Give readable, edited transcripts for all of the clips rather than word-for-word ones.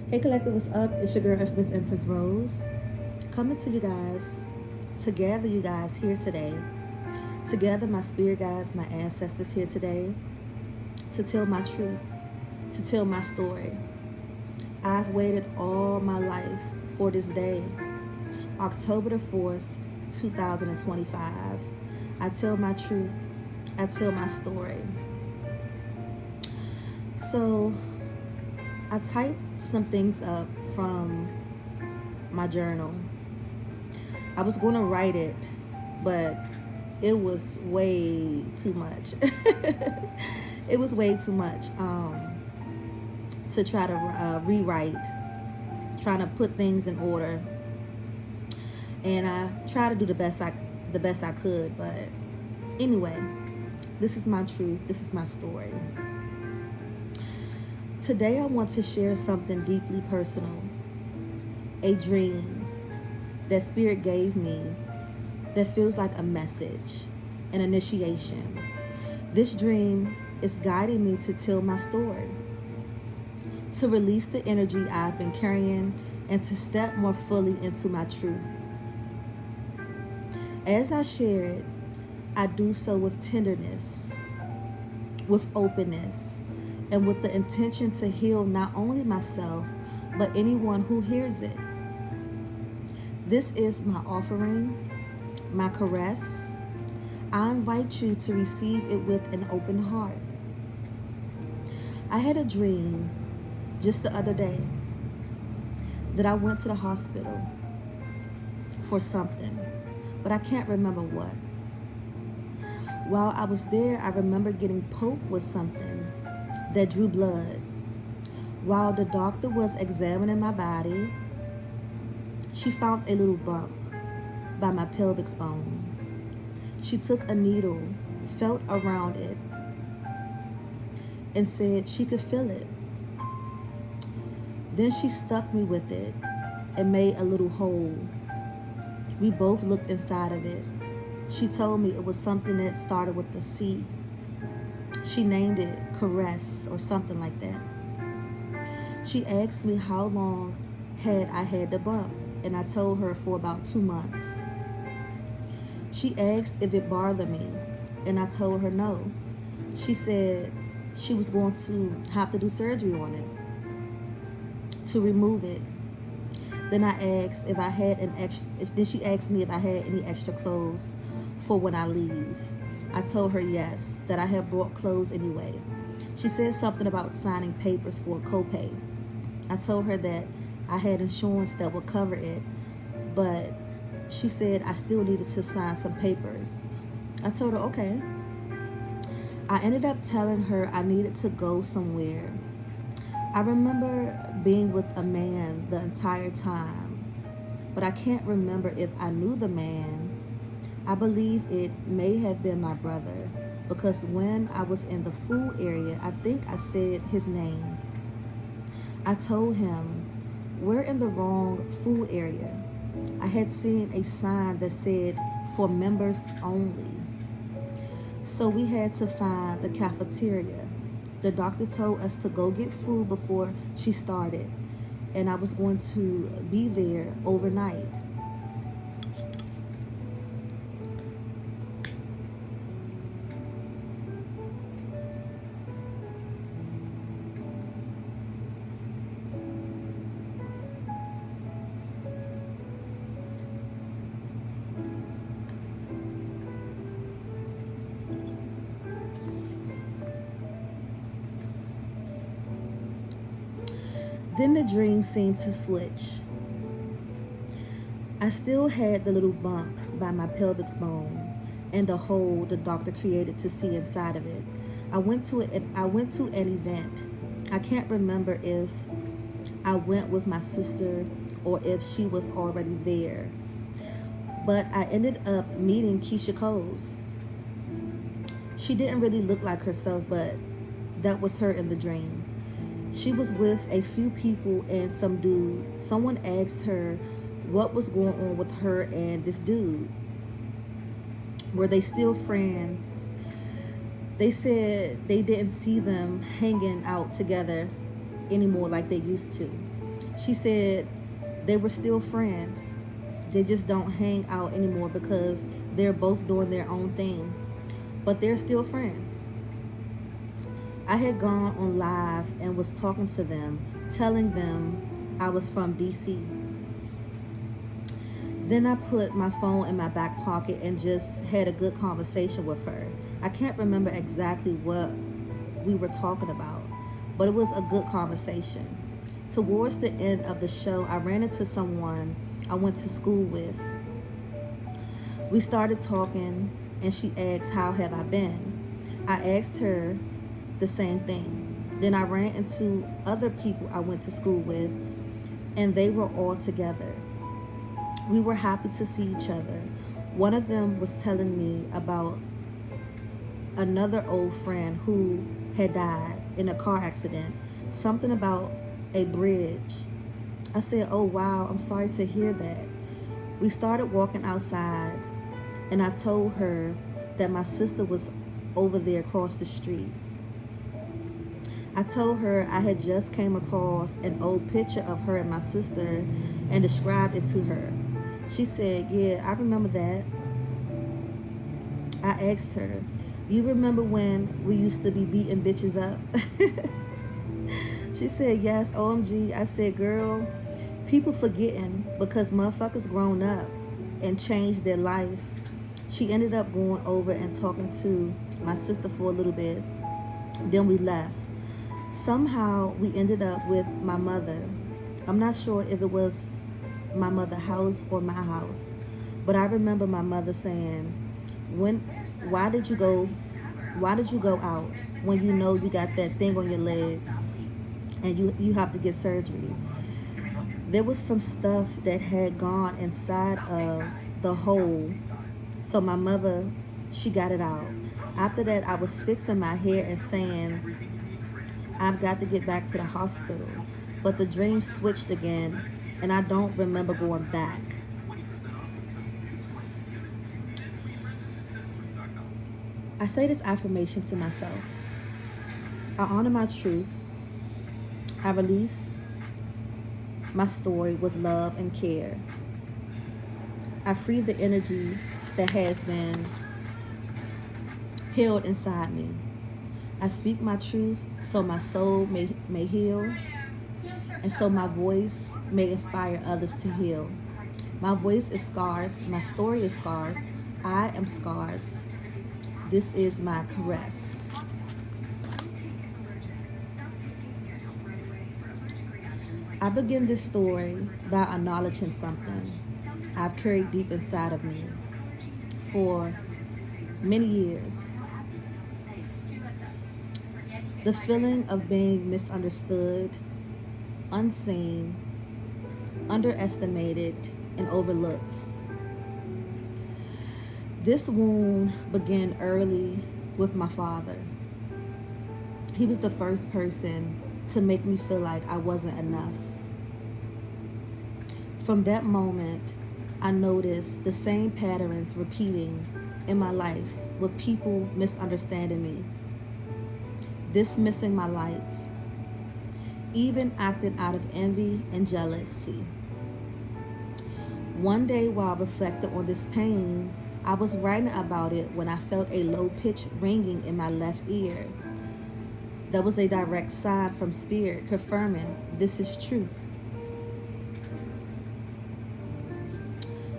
Hey Collective, what's up? It's your girl Infamous Empress Rose. Coming to you guys, together you guys here today. Together my spirit guides, my ancestors here today to tell my truth, to tell my story. I've waited all my life for this day. October the 4th, 2025. I tell my truth, I tell my story. So I typed some things up from my journal. I was going to write it, but it was way too much. It was way too much to try to rewrite, trying to put things in order, and I tried to do the best I could. But anyway, this is my truth. This is my story. Today, I want to share something deeply personal, a dream that Spirit gave me that feels like a message, an initiation. This dream is guiding me to tell my story, to release the energy I've been carrying, and to step more fully into my truth. As I share it, I do so with tenderness, with openness, and with the intention to heal not only myself, but anyone who hears it. This is my offering, my caress. I invite you to receive it with an open heart. I had a dream just the other day that I went to the hospital for something, but I can't remember what. While I was there, I remember getting poked with something that drew blood. While the doctor was examining my body, she found a little bump by my pelvic bone. She took a needle, felt around it, and said she could feel it. Then she stuck me with it and made a little hole. We both looked inside of it. She told me it was something that started with a C. She named it Caress or something like that. She asked me how long had I had the bump, and I told her for about 2 months. She asked if it bothered me, and I told her no. She said she was going to have to do surgery on it to remove it. Then I asked if I had then she asked me if I had any extra clothes for when I leave. I told her yes, that I had brought clothes anyway. She said something about signing papers for a copay. I told her that I had insurance that would cover it, but she said I still needed to sign some papers. I told her okay. I ended up telling her I needed to go somewhere. I remember being with a man the entire time, but I can't remember if I knew the man. I believe it may have been my brother, because when I was in the food area, I think I said his name. I told him, we're in the wrong food area. I had seen a sign that said, for members only. So we had to find the cafeteria. The doctor told us to go get food before she started, and I was going to be there overnight. Then the dream seemed to switch. I still had the little bump by my pelvic bone and the hole the doctor created to see inside of it. I went to an event. I can't remember if I went with my sister or if she was already there. But I ended up meeting Keisha Coles. She didn't really look like herself, but that was her in the dream. She was with a few people and some dude. Someone asked her what was going on with her and this dude. Were they still friends? They said they didn't see them hanging out together anymore like they used to. She said they were still friends. They just don't hang out anymore because they're both doing their own thing, but they're still friends. I had gone on live and was talking to them, telling them I was from DC. Then I put my phone in my back pocket and just had a good conversation with her. I can't remember exactly what we were talking about, but it was a good conversation. Towards the end of the show, I ran into someone I went to school with. We started talking and she asked, "How have I been?" I asked her the same thing. Then I ran into other people I went to school with and they were all together. We were happy to see each other. One of them was telling me about another old friend who had died in a car accident, something about a bridge. I said, "Oh wow, I'm sorry to hear that." We started walking outside and I told her that my sister was over there across the street. I told her I had just came across an old picture of her and my sister and described it to her. She said, "Yeah, I remember that." I asked her, "You remember when we used to be beating bitches up?" She said, "Yes, OMG. I said, "Girl, people forgetting because motherfuckers grown up and changed their life." She ended up going over and talking to my sister for a little bit. Then we left. Somehow we ended up with my mother. I'm not sure if it was my mother's house or my house, but I remember my mother saying, why did you go out when you know you got that thing on your leg and you have to get surgery?" There was some stuff that had gone inside of the hole, so my mother, she got it out. After that, I was fixing my hair and saying, "I've got to get back to the hospital." But the dream switched again and I don't remember going back. I say this affirmation to myself. I honor my truth. I release my story with love and care. I free the energy that has been held inside me. I speak my truth so my soul may heal and so my voice may inspire others to heal. My voice is scars. My story is scars. I am scars. This is my caress. I begin this story by acknowledging something I've carried deep inside of me for many years. The feeling of being misunderstood, unseen, underestimated, and overlooked. This wound began early with my father. He was the first person to make me feel like I wasn't enough. From that moment, I noticed the same patterns repeating in my life with people misunderstanding me, dismissing my lights, even acting out of envy and jealousy. One day while reflecting on this pain, I was writing about it when I felt a low-pitched ringing in my left ear. That was a direct sign from Spirit confirming this is truth.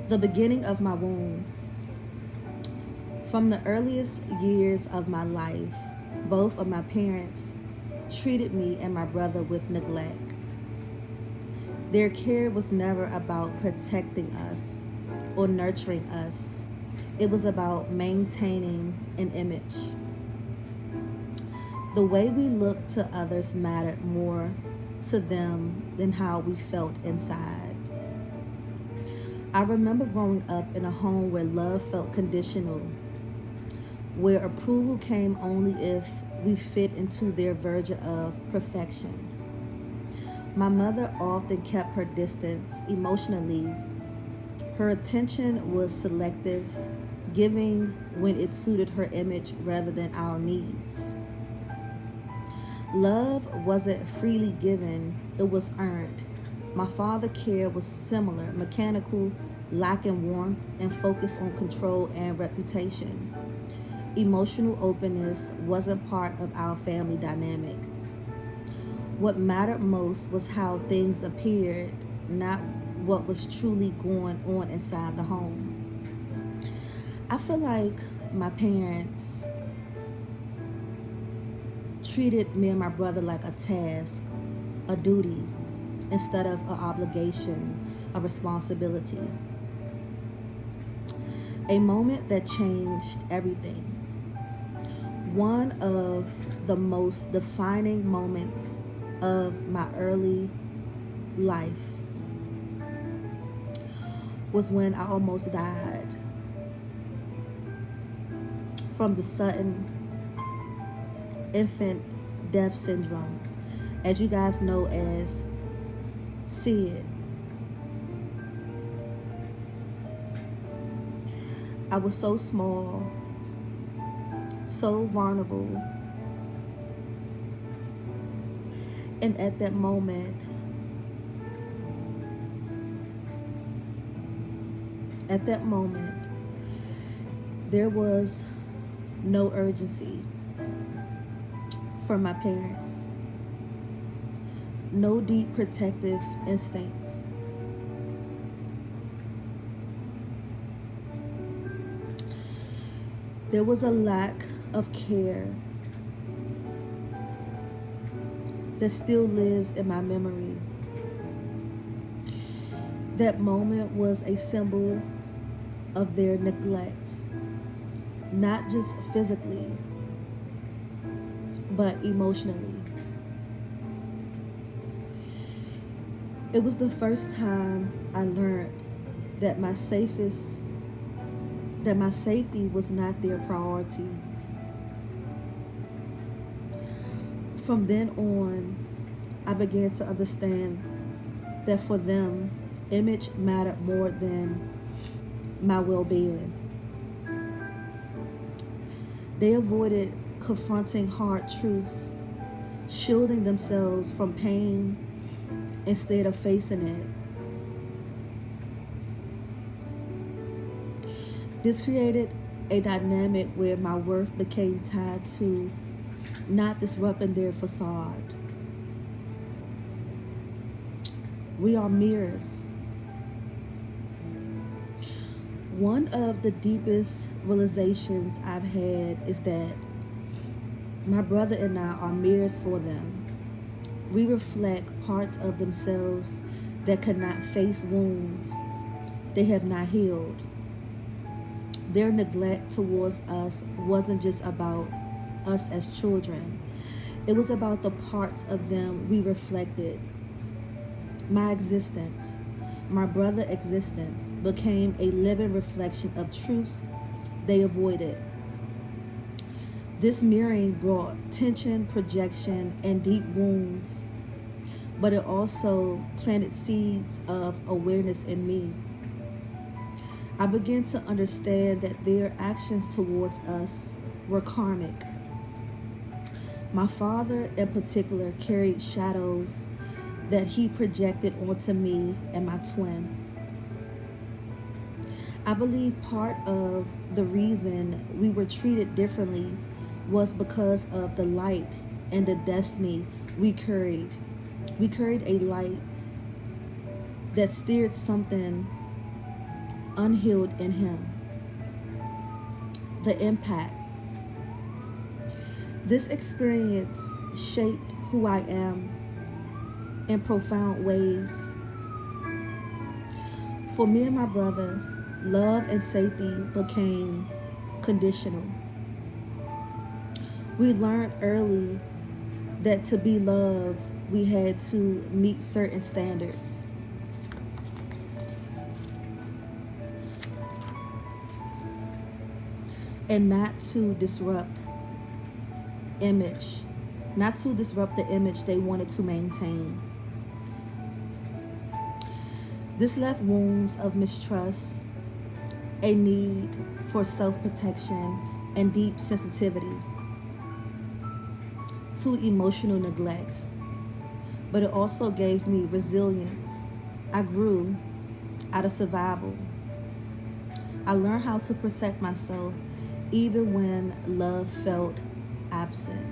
The beginning of my wounds. From the earliest years of my life, both of my parents treated me and my brother with neglect. Their care was never about protecting us or nurturing us. It was about maintaining an image. The way we looked to others mattered more to them than how we felt inside. I remember growing up in a home where love felt conditional, where approval came only if we fit into their version of perfection. My mother often kept her distance emotionally. Her attention was selective, giving when it suited her image rather than our needs. Love wasn't freely given, it was earned. My father's care was similar, mechanical, lacking warmth, and focused on control and reputation. Emotional openness wasn't part of our family dynamic. What mattered most was how things appeared, not what was truly going on inside the home. I feel like my parents treated me and my brother like a task, a duty, instead of an obligation, a responsibility. A moment that changed everything. One of the most defining moments of my early life was when I almost died from the sudden infant death syndrome, as you guys know as SID. I was so small, so vulnerable, and at that moment, there was no urgency from my parents, no deep protective instincts. There was a lack of care that still lives in my memory. That moment was a symbol of their neglect, not just physically, but emotionally. It was the first time I learned that my safety was not their priority. From then on, I began to understand that for them, image mattered more than my well-being. They avoided confronting hard truths, shielding themselves from pain instead of facing it. This created a dynamic where my worth became tied to not disrupting their facade. We are mirrors. One of the deepest realizations I've had is that my brother and I are mirrors for them. We reflect parts of themselves that could not face wounds they have not healed. Their neglect towards us wasn't just about us as children. It was about the parts of them we reflected. My existence, my brother's existence, became a living reflection of truths they avoided. This mirroring brought tension, projection, and deep wounds, but it also planted seeds of awareness in me. I began to understand that their actions towards us were karmic. My father, in particular, carried shadows that he projected onto me and my twin. I believe part of the reason we were treated differently was because of the light and the destiny we carried. We carried a light that stirred something unhealed in him. The impact. This experience shaped who I am in profound ways. For me and my brother, love and safety became conditional. We learned early that to be loved, we had to meet certain standards. And not to disrupt the image they wanted to maintain. This left wounds of mistrust, a need for self-protection, and deep sensitivity to emotional neglect. But it also gave me resilience I grew out of survival. I learned how to protect myself even when love felt absent.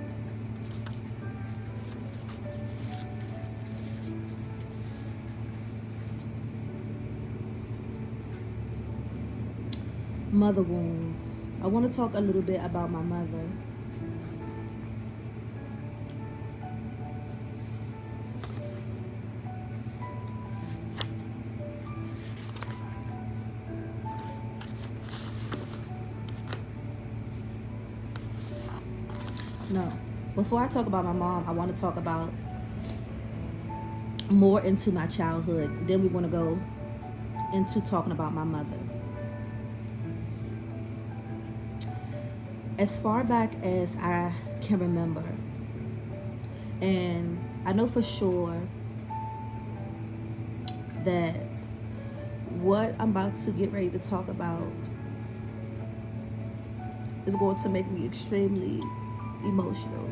Mother wounds. I want to talk a little bit about my mother. No, before I talk about my mom, I want to talk about more into my childhood. Then we're going to go into talking about my mother. As far back as I can remember, and I know for sure that what I'm about to get ready to talk about is going to make me extremely emotional.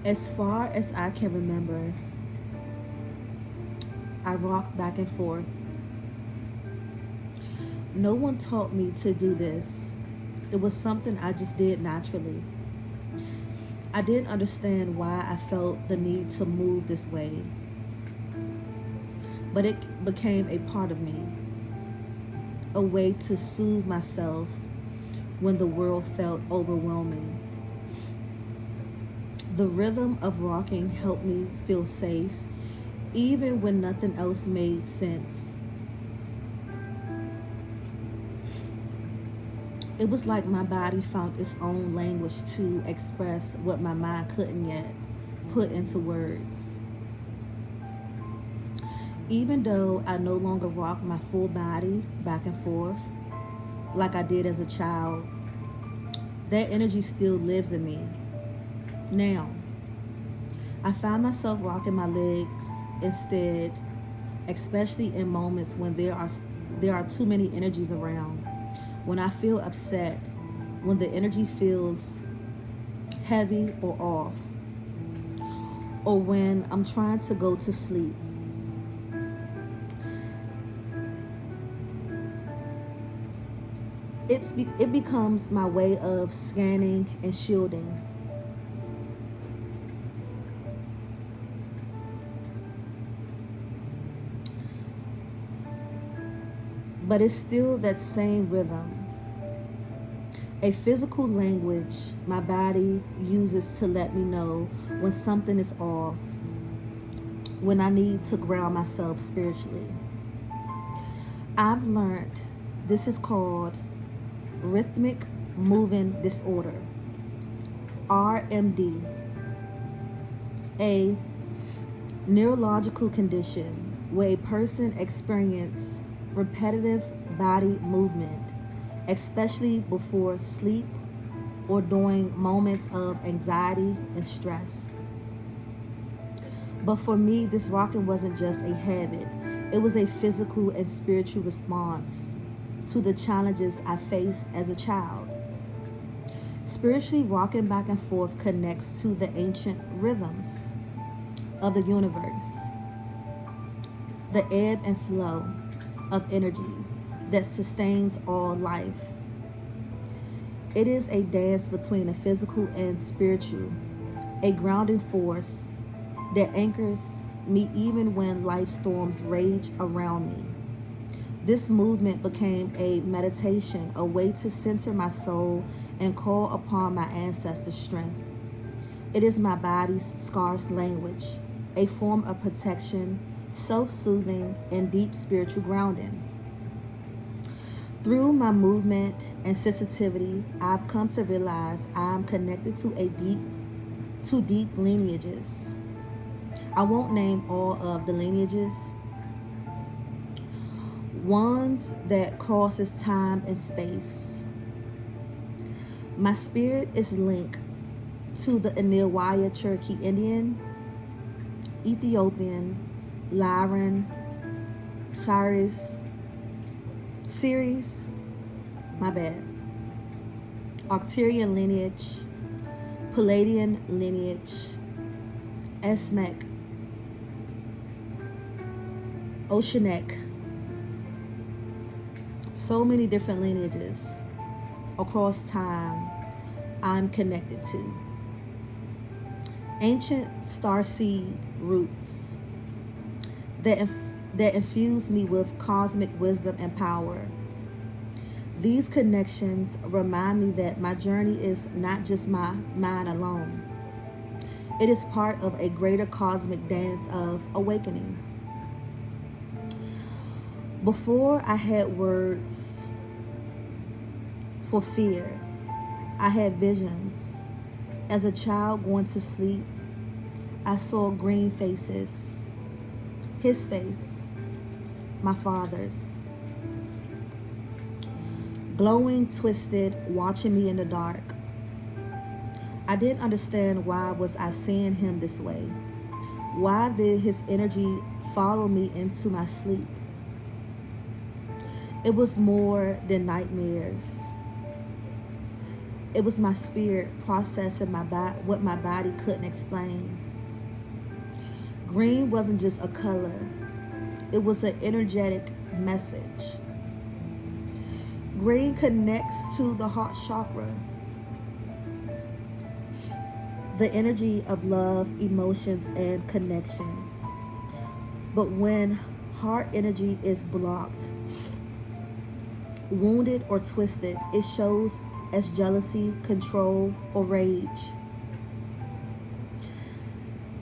As far as I can remember, I rocked back and forth. No one taught me to do this. It was something I just did naturally. I didn't understand why I felt the need to move this way, but it became a part of me, a way to soothe myself when the world felt overwhelming. The rhythm of rocking helped me feel safe, even when nothing else made sense. It was like my body found its own language to express what my mind couldn't yet put into words. Even though I no longer rock my full body back and forth like I did as a child, that energy still lives in me. Now, I find myself rocking my legs instead, especially in moments when there are too many energies around. When I feel upset, when the energy feels heavy or off, or when I'm trying to go to sleep. It becomes my way of scanning and shielding. But it's still that same rhythm, a physical language my body uses to let me know when something is off, when I need to ground myself spiritually. I've learned this is called rhythmic movement disorder, RMD, a neurological condition where a person experiences repetitive body movement, especially before sleep or during moments of anxiety and stress. But for me, this rocking wasn't just a habit, it was a physical and spiritual response to the challenges I faced as a child. Spiritually, rocking back and forth connects to the ancient rhythms of the universe, the ebb and flow of energy that sustains all life. It is a dance between the physical and spiritual, a grounding force that anchors me even when life storms rage around me. This movement became a meditation, a way to center my soul and call upon my ancestors' strength. It is my body's scarce language, a form of protection, self-soothing, and deep spiritual grounding. Through my movement and sensitivity, I've come to realize I'm connected to deep lineages. I won't name all of the lineages, ones that crosses time and space. My spirit is linked to the Anilwaya Cherokee Indian, Ethiopian, Lyran, Ceres, my bad, Arcturian lineage, Palladian lineage, Esmec, Oceanic, so many different lineages across time I'm connected to. Ancient starseed roots that infuse me with cosmic wisdom and power. These connections remind me that my journey is not just mine alone. It is part of a greater cosmic dance of awakening. Before I had words for fear, I had visions. As a child going to sleep, I saw green faces. His face, my father's, glowing, twisted, watching me in the dark. I didn't understand why was I seeing him this way. Why did his energy follow me into my sleep? It was more than nightmares. It was my spirit processing what my body couldn't explain. Green wasn't just a color. It was an energetic message. Green connects to the heart chakra, the energy of love, emotions, and connections. But when heart energy is blocked, wounded, or twisted, it shows as jealousy, control, or rage.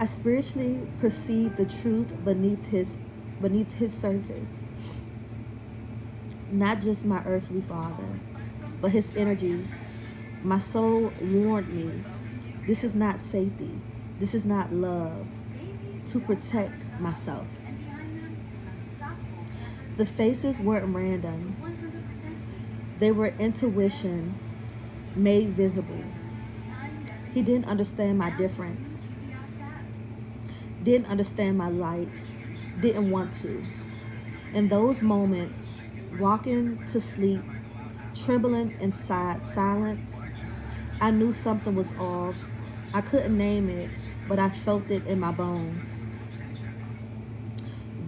I spiritually perceived the truth beneath his surface. Not just my earthly father, but his energy. My soul warned me, this is not safety. This is not love. To protect myself. The faces weren't random. They were intuition made visible. He didn't understand my difference. Didn't understand my light. Didn't want to. In those moments, walking to sleep, trembling inside silence, I knew something was off. I couldn't name it, but I felt it in my bones.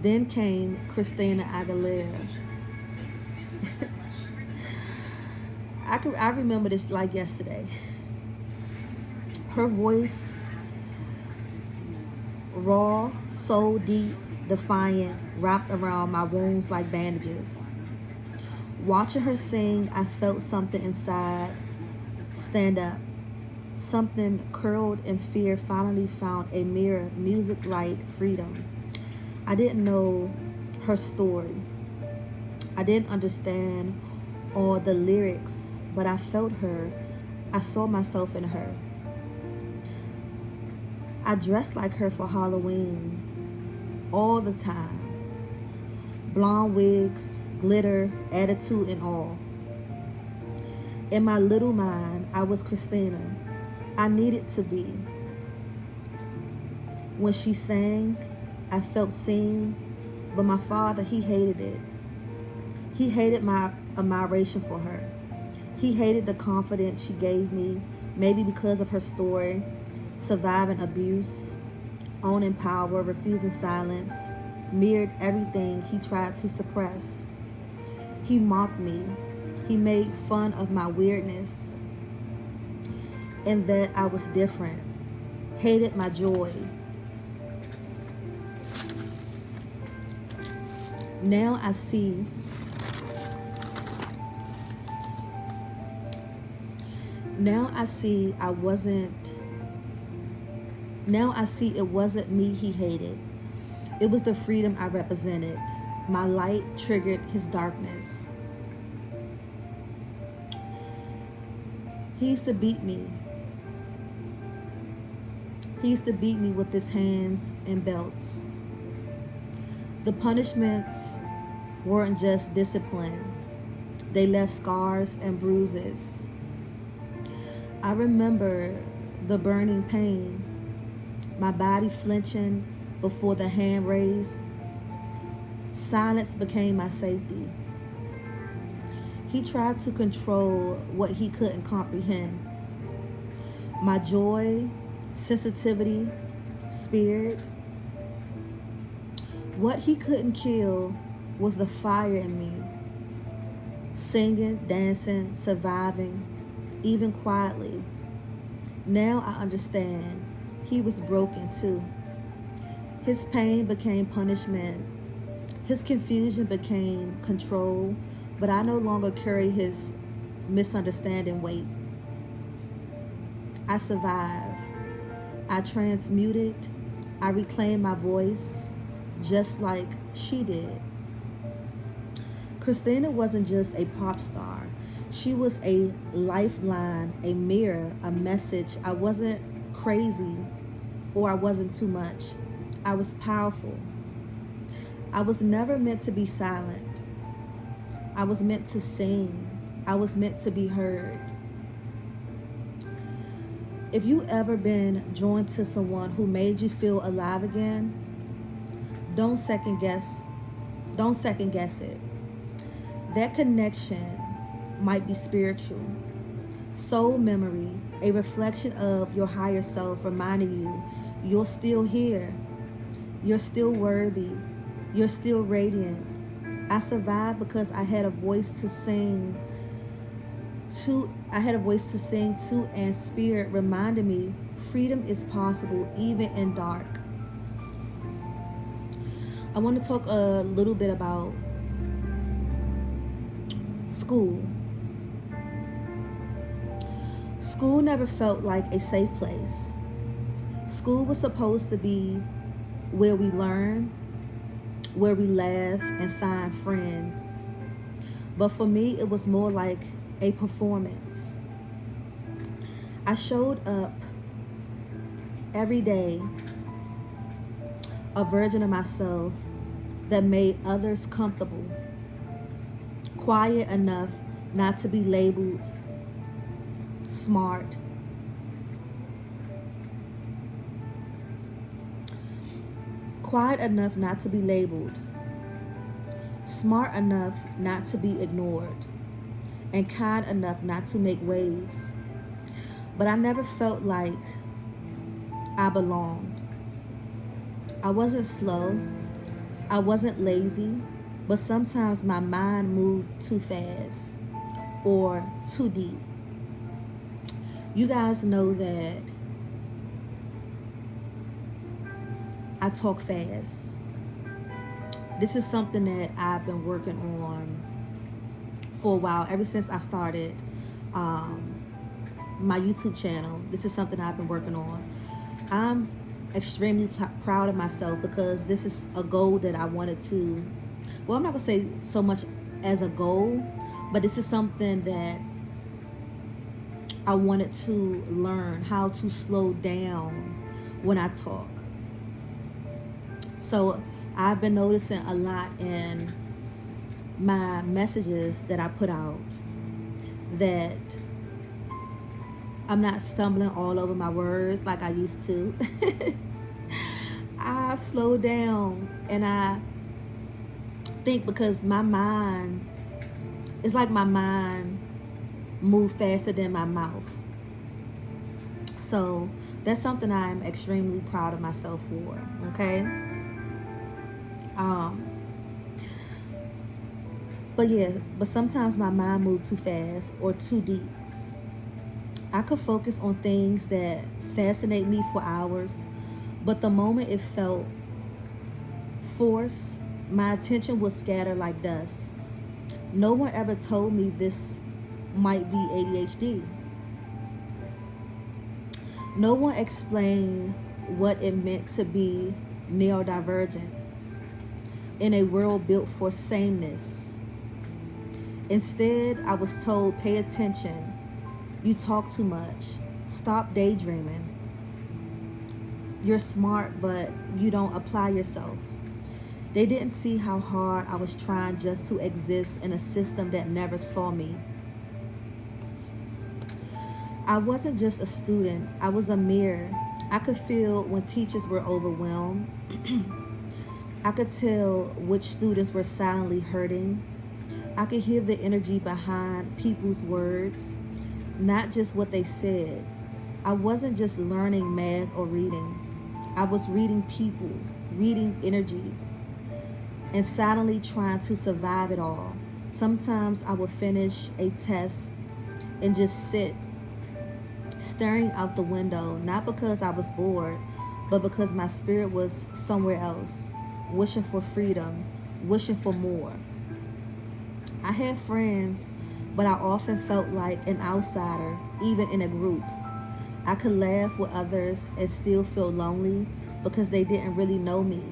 Then came Christina Aguilera. I remember this like yesterday. Her voice, raw, so deep, defiant, wrapped around my wounds like bandages. Watching her sing, I felt something inside stand up. Something curled in fear finally found a mirror, music, light, freedom. I didn't know her story. I didn't understand all the lyrics, but I felt her. I saw myself in her. I dressed like her for Halloween all the time. Blonde wigs, glitter, attitude, and all. In my little mind, I was Christina. I needed to be. When she sang, I felt seen, but my father, he hated it. He hated my admiration for her. He hated the confidence she gave me, maybe because of her story, surviving abuse, owning power, refusing silence, mirrored everything he tried to suppress. He mocked me. He made fun of my weirdness and that I was different. Hated my joy. Now I see it wasn't me he hated. It was the freedom I represented. My light triggered his darkness. He used to beat me He used to beat me with his hands and belts. The punishments weren't just discipline. They left scars and bruises. I remember the burning pain, my body flinching before the hand raised. Silence became my safety. He tried to control what he couldn't comprehend. My joy, sensitivity, spirit. What he couldn't kill was the fire in me. Singing, dancing, surviving, even quietly. Now I understand. He was broken too. His pain became punishment. His confusion became control, but I no longer carry his misunderstanding weight. I survived. I transmuted. I reclaimed my voice just like she did. Christina wasn't just a pop star. She was a lifeline, a mirror, a message. I wasn't crazy or I wasn't too much. I was powerful. I was never meant to be silent. I was meant to sing. I was meant to be heard. If you ever been joined to someone who made you feel alive again, don't second guess it. That connection might be spiritual, soul memory, a reflection of your higher self reminding you you're still here, you're still worthy, you're still radiant. I survived because I had a voice to sing to, and spirit reminded me freedom is possible even in dark. I want to talk a little bit about school. School never felt like a safe place. School was supposed to be where we learn, where we laugh and find friends. But for me, it was more like a performance. I showed up every day, a version of myself that made others comfortable, quiet enough not to be labeled smart, quiet enough not to be labeled, smart enough not to be ignored, and kind enough not to make waves. But I never felt like I belonged. I wasn't slow, I wasn't lazy, but sometimes my mind moved too fast or too deep. You guys know that I talk fast. This is something that I've been working on for a while, ever since I started my YouTube channel. This is something I've been working on. I'm extremely proud of myself because this is a goal that I wanted to, well, I'm not gonna say so much as a goal, but this is something that I wanted to learn how to slow down when I talk. So I've been noticing a lot in my messages that I put out that I'm not stumbling all over my words like I used to. I've slowed down, and I think because my mind, it's like my mind moved faster than my mouth. So that's something I'm extremely proud of myself for, okay? But sometimes my mind moved too fast or too deep. I could focus on things that fascinate me for hours, but the moment it felt forced, my attention would scatter like dust. No one ever told me this might be ADHD. No one explained what it meant to be neurodivergent in a world built for sameness. Instead, I was told, pay attention. You talk too much. Stop daydreaming. You're smart, but you don't apply yourself. They didn't see how hard I was trying just to exist in a system that never saw me. I wasn't just a student, I was a mirror. I could feel when teachers were overwhelmed. I could tell which students were silently hurting. I could hear the energy behind people's words, not just what they said. I wasn't just learning math or reading. I was reading people, reading energy, and silently trying to survive it all. Sometimes I would finish a test and just sit staring out the window, not because I was bored, but because my spirit was somewhere else, wishing for freedom, wishing for more. I had friends, but I often felt like an outsider, even in a group. I could laugh with others and still feel lonely because they didn't really know me,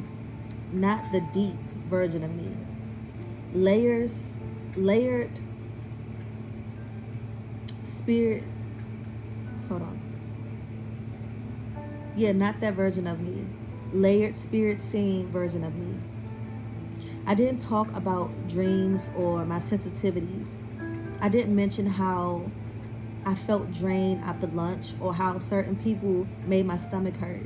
not the deep version of me. Layered spirit, hold on. Yeah, not that version of me. Layered spirit seeing version of me. I didn't talk about dreams or my sensitivities. I didn't mention how I felt drained after lunch or how certain people made my stomach hurt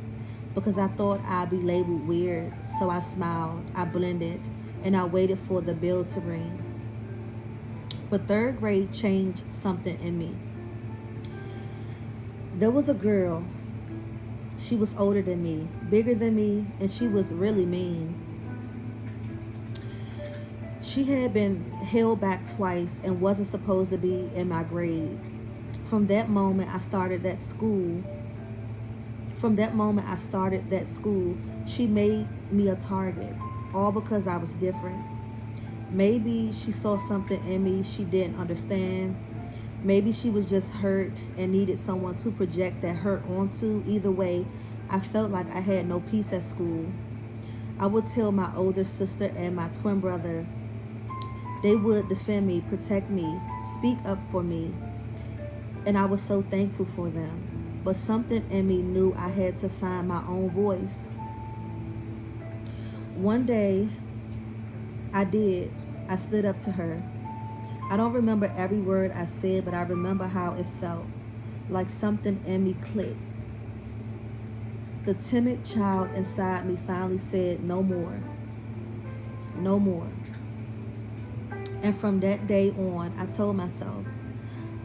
because I thought I'd be labeled weird. So I smiled, I blended, and I waited for the bell to ring. But third grade changed something in me. There was a girl. She was older than me, bigger than me, and she was really mean. She had been held back twice and wasn't supposed to be in my grade. From that moment I started that school, she made me a target, all because I was different. Maybe she saw something in me she didn't understand. Maybe she was just hurt and needed someone to project that hurt onto. Either way, I felt like I had no peace at school. I would tell my older sister and my twin brother. They would defend me, protect me, speak up for me, and I was so thankful for them. But something in me knew I had to find my own voice. One day, I did. I stood up to her. I don't remember every word I said, but I remember how it felt, like something in me clicked. The timid child inside me finally said, "No more. No more." And from that day on, I told myself,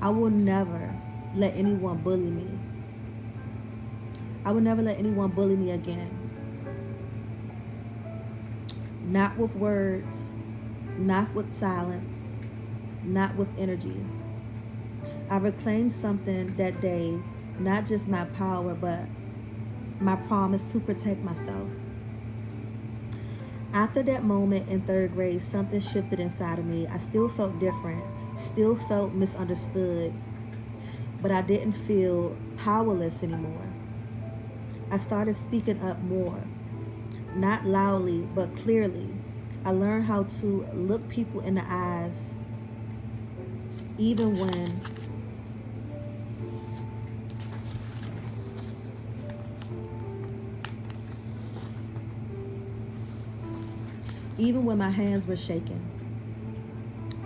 I will never let anyone bully me. I will never let anyone bully me again. Not with words, not with silence, not with energy. I reclaimed something that day, not just my power, but my promise to protect myself. After that moment in third grade, something shifted inside of me. I still felt different, still felt misunderstood, but I didn't feel powerless anymore. I started speaking up more, not loudly, but clearly. I learned how to look people in the eyes, even when my hands were shaking.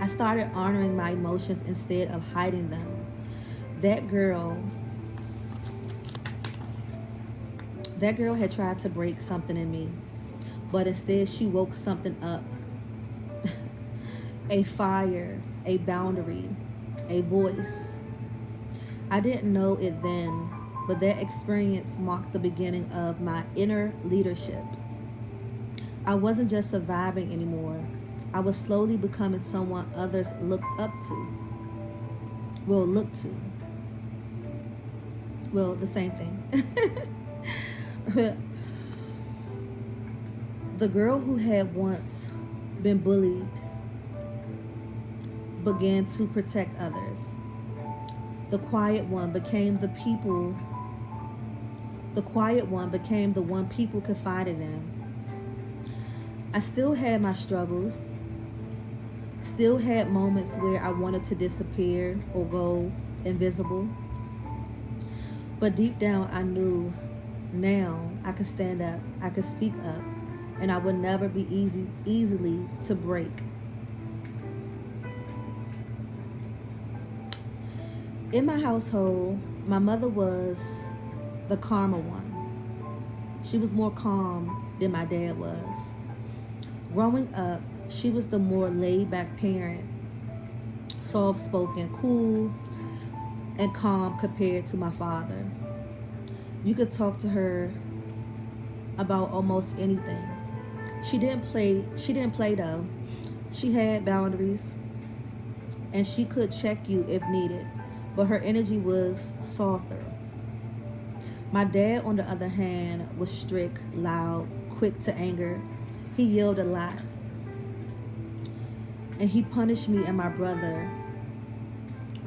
I started honoring my emotions instead of hiding them. That girl had tried to break something in me, but instead she woke something up. A fire, a boundary, a voice. I didn't know it then, but that experience marked the beginning of my inner leadership. I wasn't just surviving anymore. I was slowly becoming someone others looked up to. Look to. The same thing. The girl who had once been bullied began to protect others. The quiet one became the one people confided in. I still had my struggles, still had moments where I wanted to disappear or go invisible. But deep down I knew Now I could stand up, I could speak up, and I would never be easily to break. In my household, my mother was the calmer one. She was more calm than my dad was. Growing up, she was the more laid back parent, soft spoken, cool, and calm compared to my father. You could talk to her about almost anything. She didn't play though. She had boundaries and she could check you if needed, but her energy was softer. My dad, on the other hand, was strict, loud, quick to anger. He yelled a lot, and he punished me and my brother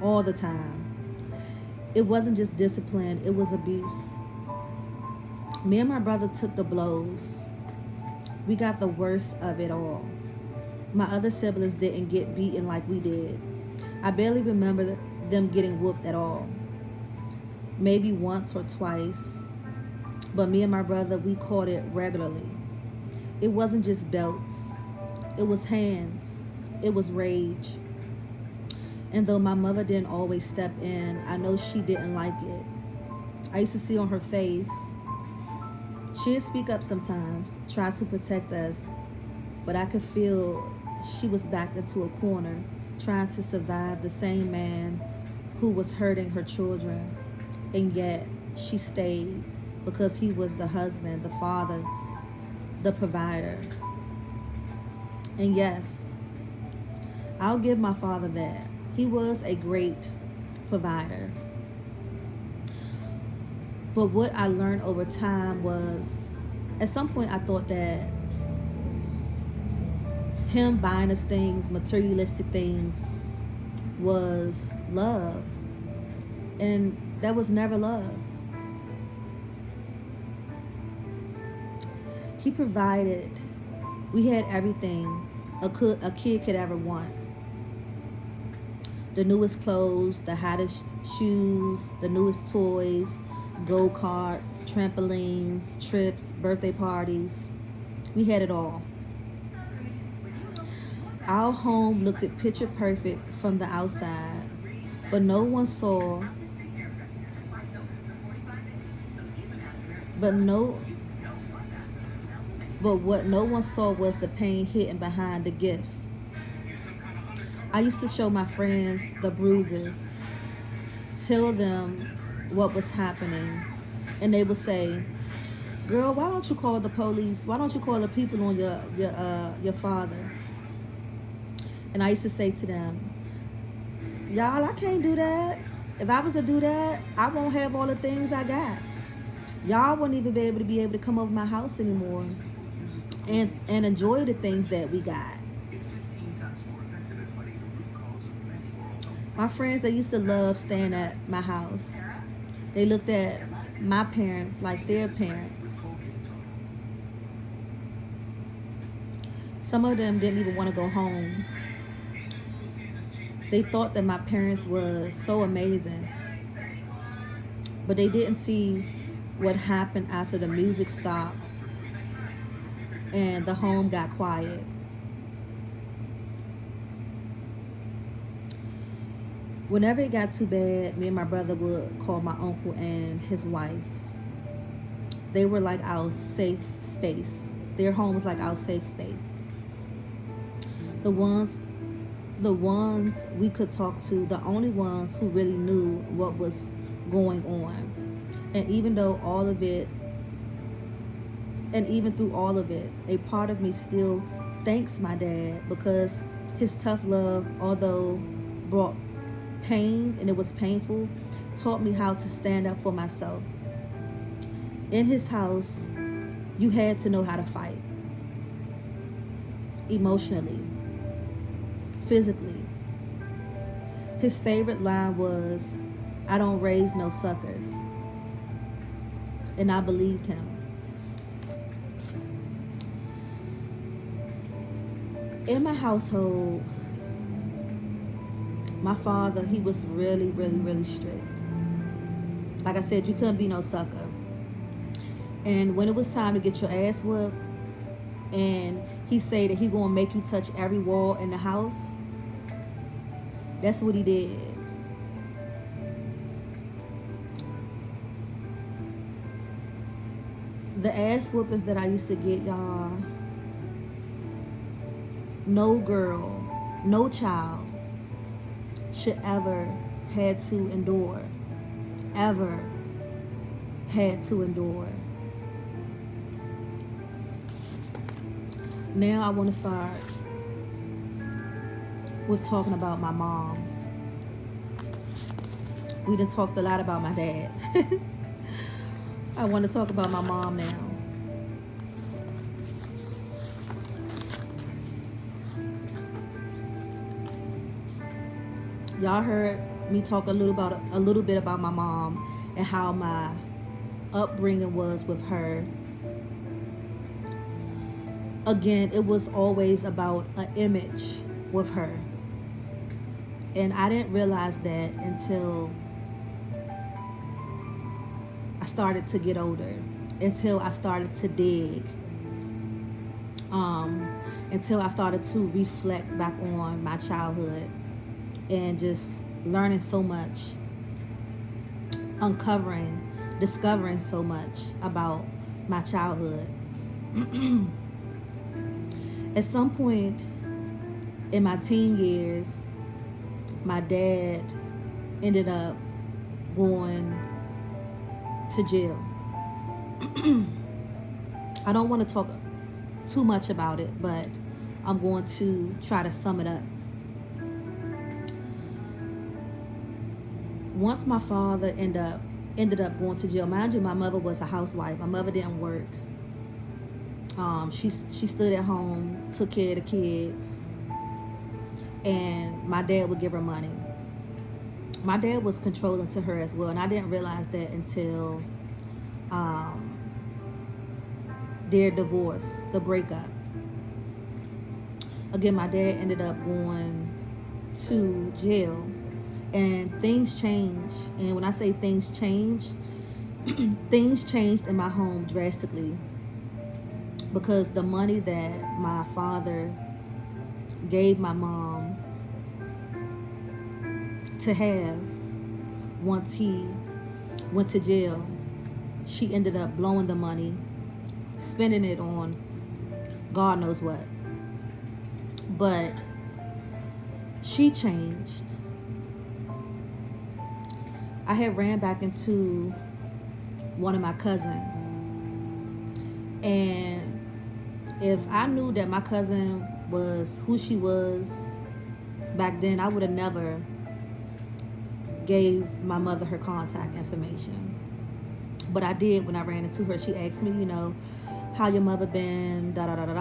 all the time. It wasn't just discipline, it was abuse. Me and my brother took the blows. We got the worst of it all. My other siblings didn't get beaten like we did. I barely remember them getting whooped at all. Maybe once or twice. But me and my brother, we caught it regularly. It wasn't just belts. It was hands. It was rage. And though my mother didn't always step in, I know she didn't like it. I used to see on her face. She'd speak up sometimes, try to protect us, but I could feel she was backed into a corner, trying to survive the same man who was hurting her children. And yet, she stayed because he was the husband, the father, the provider. And yes, I'll give my father that. He was a great provider. But what I learned over time was, at some point I thought that him buying us things, materialistic things, was love. And that was never love. He provided. We had everything a kid could ever want. The newest clothes, the hottest shoes, the newest toys, go-karts, trampolines, trips, birthday parties. We had it all. Our home looked picture perfect from the outside, but no one saw, but what no one saw was the pain hidden behind the gifts. I used to show my friends the bruises, tell them what was happening, and they would say, "Girl, why don't you call the police? Why don't you call the people on your father?" And I used to say to them, "Y'all, I can't do that. If I was to do that, I won't have all the things I got. Y'all won't even be able to come over my house anymore and enjoy the things that we got." My friends, they used to love staying at my house. They looked at my parents like their parents. Some of them didn't even want to go home. They thought that my parents was so amazing, but they didn't see what happened after the music stopped and the home got quiet. Whenever it got too bad, me and my brother would call my uncle and his wife. They were like our safe space. Their home was like our safe space. The ones we could talk to, the only ones who really knew what was going on. And even through all of it, a part of me still thanks my dad, because his tough love, although brought pain and it was painful, taught me how to stand up for myself. In his house, you had to know how to fight. Emotionally, physically. His favorite line was, "I don't raise no suckers." And I believed him. In my household, my father, he was really, really, really strict. Like I said, you couldn't be no sucker. And when it was time to get your ass whooped, and he said that he gonna make you touch every wall in the house, that's what he did. The ass whoopings that I used to get, y'all, no girl, no child should ever had to endure. Ever had to endure. Now I want to start with talking about my mom. We done talked a lot about my dad. I want to talk about my mom now. Y'all heard me talk a little bit about my mom and how my upbringing was with her. Again, it was always about an image with her. And I didn't realize that until I started to get older, until I started to dig, until I started to reflect back on my childhood and just learning so much, discovering so much about my childhood. At some point in my teen years, my dad ended up going to jail. I don't want to talk too much about it, but I'm going to try to sum it up. Once my father ended up going to jail, mind you, my mother was a housewife. My mother didn't work. She stood at home, took care of the kids, and my dad would give her money. My dad was controlling to her as well, and I didn't realize that until their divorce, the breakup. Again, my dad ended up going to jail, and things changed. And when I say things changed, things changed in my home drastically, because the money that my father gave my mom to have once he went to jail, she ended up blowing the money, spending it on God knows what. But she changed. I had ran back into one of my cousins, and if I knew that my cousin was who she was back then, I would have never gave my mother her contact information. But I did when I ran into her. She asked me, how your mother been, da da da da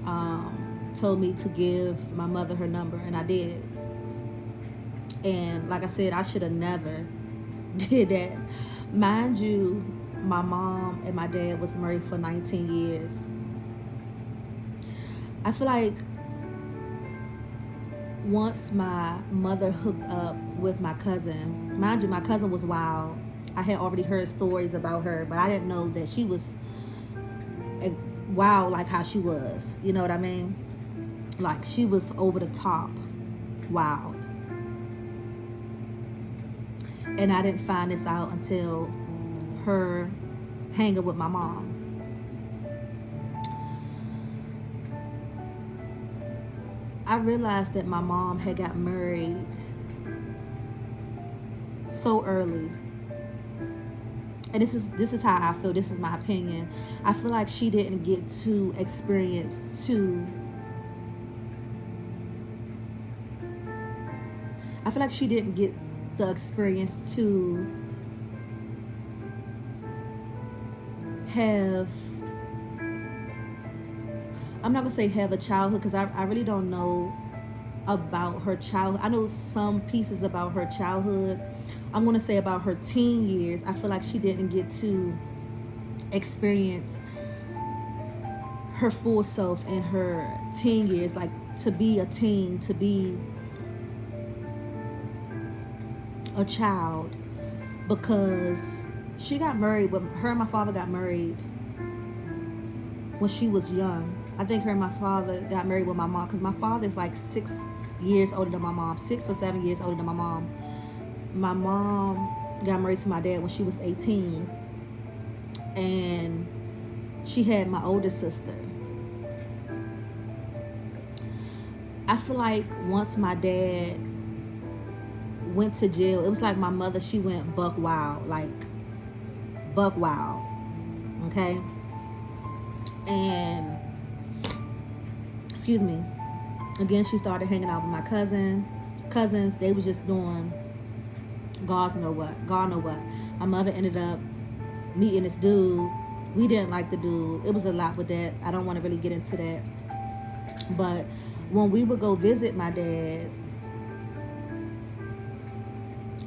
da. Told me to give my mother her number, and I did. And like I said, I should have never did that. Mind you, my mom and my dad was married for 19 years. I feel like once my mother hooked up with my cousin, mind you, my cousin was wild. I had already heard stories about her, but I didn't know that she was wild like how she was. You know what I mean? Like, she was over the top wild. And I didn't find this out until her hanging with my mom. I realized that my mom had got married so early. And this is how I feel. This is my opinion. I feel like she didn't get to experience I feel like she didn't get the experience to have, I'm not going to say have a childhood, because I really don't know about her childhood. I know some pieces about her childhood. I'm going to say about her teen years. I feel like she didn't get to experience her full self in her teen years, like to be a teen, to be a child, because She got married, but her and my father got married when she was young. I think her and my father got married with my mom, because my father is like 6 years older than my mom, 6 or 7 years older than my mom. My mom got married to my dad when she was 18, and she had my older sister. I feel like once my dad went to jail, it was like my mother, she went buck wild, like buck wild, okay? And, excuse me, again, she started hanging out with my cousins. They was just doing God know what. My mother ended up meeting this dude. We didn't like the dude. It was a lot with that. I don't want to really get into that. But when we would go visit my dad,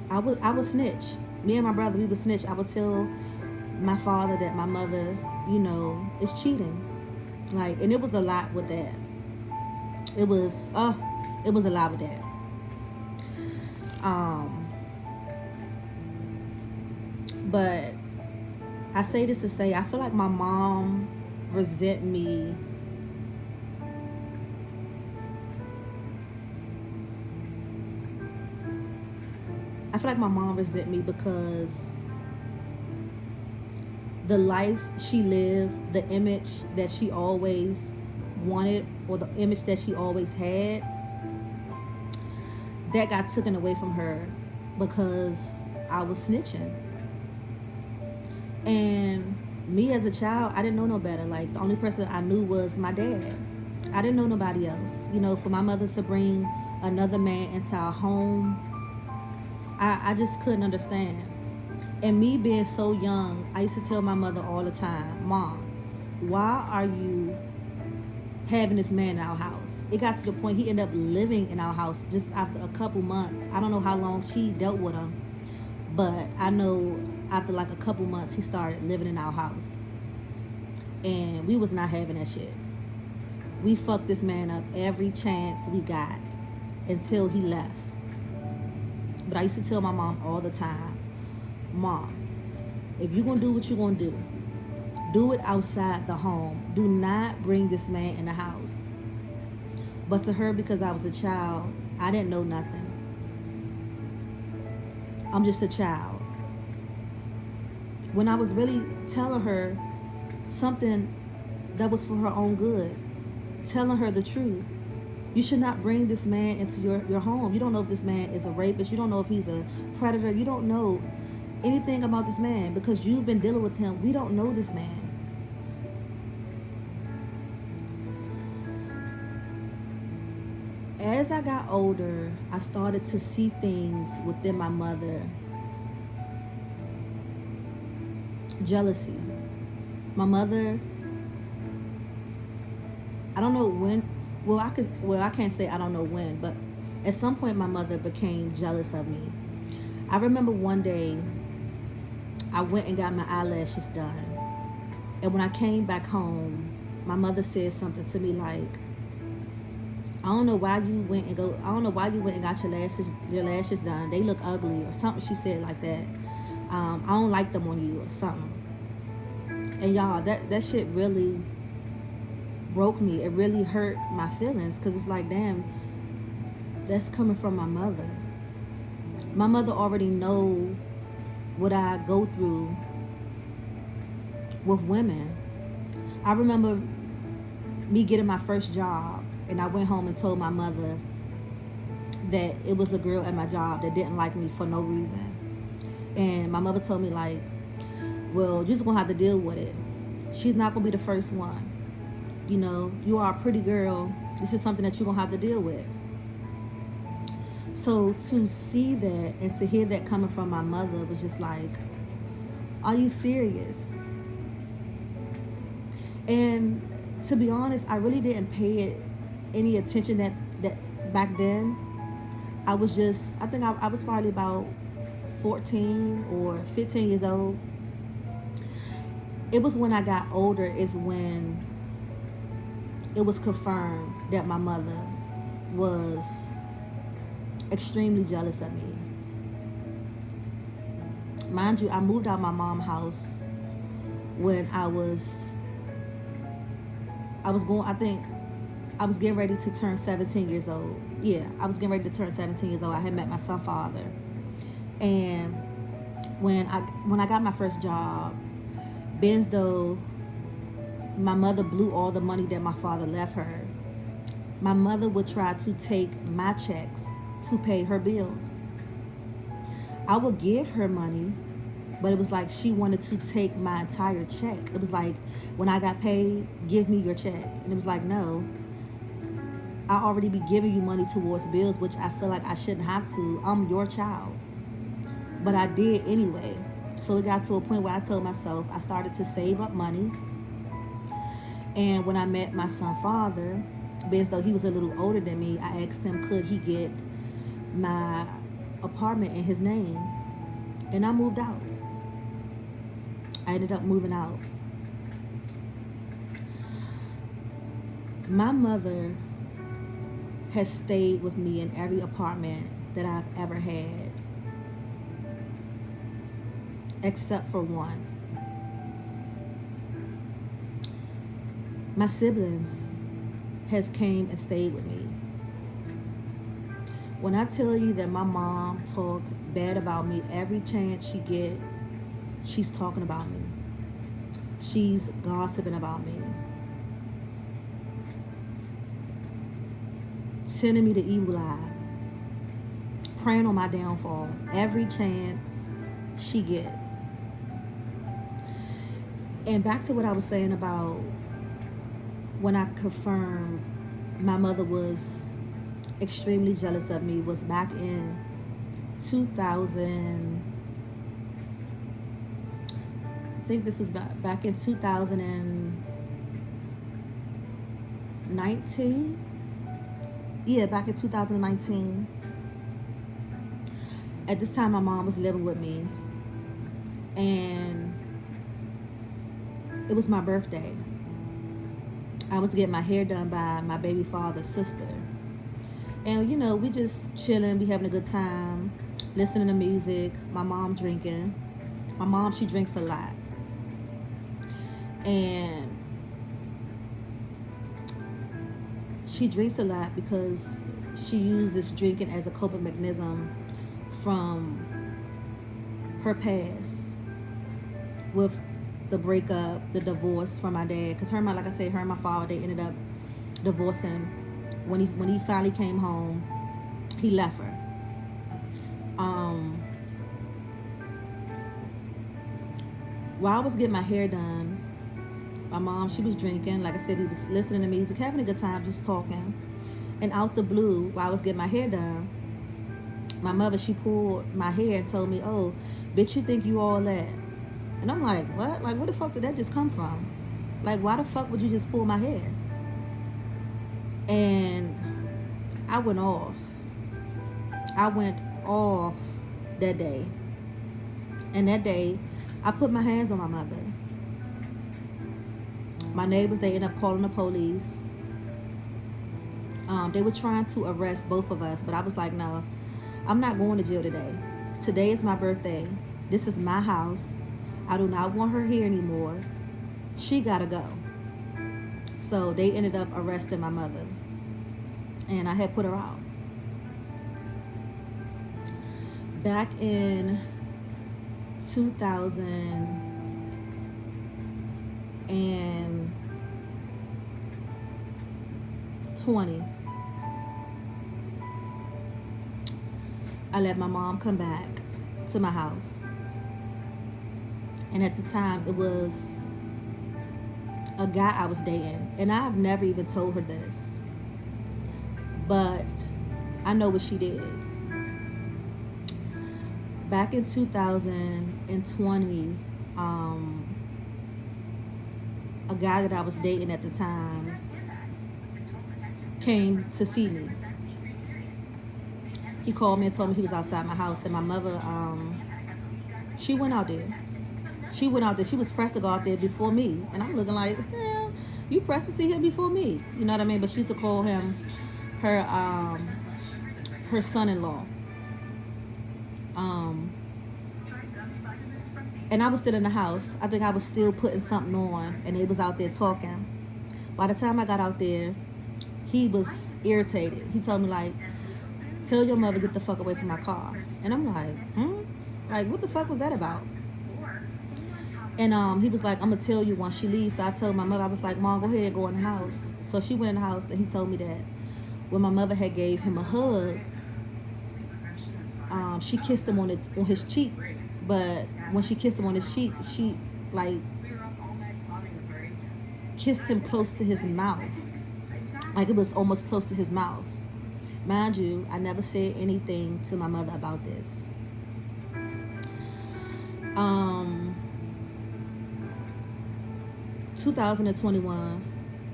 I would snitch. Me and my brother, we would snitch. I would tell my father that my mother, is cheating. Like, and it was a lot with that. It was a lot with that. But I say this to say, I feel like my mom resent me. I feel like my mom resent me because the life she lived, the image that she always wanted, or the image that she always had, that got taken away from her because I was snitching. And me as a child, I didn't know no better. Like, the only person I knew was my dad. I didn't know nobody else. For my mother to bring another man into our home, I just couldn't understand. And me being so young, I used to tell my mother all the time, Mom, why are you having this man in our house? It got to the point he ended up living in our house just after a couple months. I don't know how long she dealt with him, but I know after like a couple months he started living in our house. And we was not having that shit. We fucked this man up every chance we got until he left. But I used to tell my mom all the time, Mom, if you're going to do what you're going to do it outside the home. Do not bring this man in the house. But to her, because I was a child, I didn't know nothing. I'm just a child. When I was really telling her something that was for her own good, telling her the truth, you should not bring this man into your home. You don't know if this man is a rapist. You don't know if he's a predator. You don't know anything about this man because you've been dealing with him. We don't know this man. As I got older, I started to see things within my mother. Jealousy. My mother, I don't know when, I can't say I don't know when, but at some point my mother became jealous of me. I remember one day I went and got my eyelashes done. And when I came back home, my mother said something to me like, I don't know why you went and got your lashes done. They look ugly, or something she said like that. I don't like them on you, or something. And y'all, that shit really broke me. It really hurt my feelings, because it's like, damn, that's coming from my mother. My mother already know what I go through with women. I remember me getting my first job, and I went home and told my mother that it was a girl at my job that didn't like me for no reason. And my mother told me like, well, you're just gonna have to deal with it. She's not gonna be the first one. You are a pretty girl. This is something that you're gonna have to deal with. So to see that and to hear that coming from my mother was just like, are you serious? And to be honest, I really didn't pay it any attention that back then. I think I was probably about 14 or 15 years old. It was when I got older is when it was confirmed that my mother was extremely jealous of me. Mind you, I moved out my mom's house when I was going, I think I was getting ready to turn 17 years old. Yeah, I was getting ready to turn 17 years old. I had met my son father. And when I got my first job, being though my mother blew all the money that my father left her, my mother would try to take my checks to pay her bills. I would give her money, but it was like she wanted to take my entire check. It was like, when I got paid, give me your check. And it was like, no, I already be giving you money towards bills, which I feel like I shouldn't have to. I'm your child. But I did anyway. So it got to a point where I told myself, I started to save up money. And when I met my son father, because though he was a little older than me, I asked him, could he get my apartment in his name? And I moved out. I ended up moving out. My mother has stayed with me in every apartment that I've ever had, except for one. My siblings has came and stayed with me. When I tell you that my mom talk bad about me every chance she get, she's talking about me. She's gossiping about me. Sending me the evil eye. Praying on my downfall every chance she get. And back to what I was saying about when I confirmed my mother was extremely jealous of me, was back in 2000. I think this was back in 2019. Yeah, back in 2019. At this time, my mom was living with me, and it was my birthday. I was getting my hair done by my baby father's sister. And, you know, we just chilling, we having a good time, listening to music, my mom drinking. My mom, she drinks a lot. And she drinks a lot because she uses drinking as a coping mechanism from her past with the breakup, the divorce from my dad. Because like I said, her and my father, they ended up divorcing. When he finally came home, he left her. While I was getting my hair done, my mom, she was drinking. Like I said, we was listening to music, having a good time, just talking. And out the blue, while I was getting my hair done, my mother, she pulled my hair and told me, oh, bitch, you think you all that? And I'm like, what? Like, where the fuck did that just come from? Like, why the fuck would you just pull my hair? And I went off. I went off that day. And that day, I put my hands on my mother. My neighbors, they ended up calling the police. They were trying to arrest both of us, but I was like, no, I'm not going to jail today. Today is my birthday. This is my house. I do not want her here anymore. She gotta go. So they ended up arresting my mother. And I had put her out. Back in 2020, I let my mom come back to my house. And at the time, it was a guy I was dating. And I've never even told her this. But I know what she did. Back in 2020, a guy that I was dating at the time came to see me. He called me and told me he was outside my house. And my mother, she went out there. She was pressed to go out there before me. And I'm looking like, hell, you pressed to see him before me. You know what I mean? But she used to call him her son-in-law. And I was still in the house. I think I was still putting something on, and they was out there talking. By the time I got out there, he was irritated. He told me, like, tell your mother get the fuck away from my car. And I'm like, like, what the fuck was that about? And he was like, I'm gonna tell you once she leaves. So I told my mother, I was like, Mom, go ahead and go in the house. So she went in the house, and he told me that when my mother had gave him a hug, she kissed him on his cheek. But when she kissed him on his cheek, she like kissed him close to his mouth. Like it was almost close to his mouth. Mind you, I never said anything to my mother about this. 2021,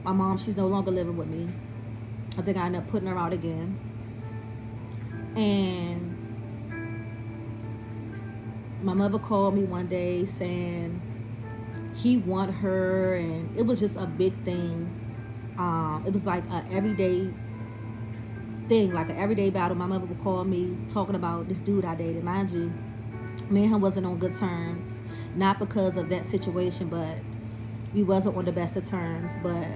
my mom, she's no longer living with me. I think I ended up putting her out again. And my mother called me one day saying he want her, and it was just a big thing. It was like an everyday thing, like an everyday battle. My mother would call me talking about this dude I dated. Mind you, me and him wasn't on good terms, not because of that situation, but we wasn't on the best of terms. But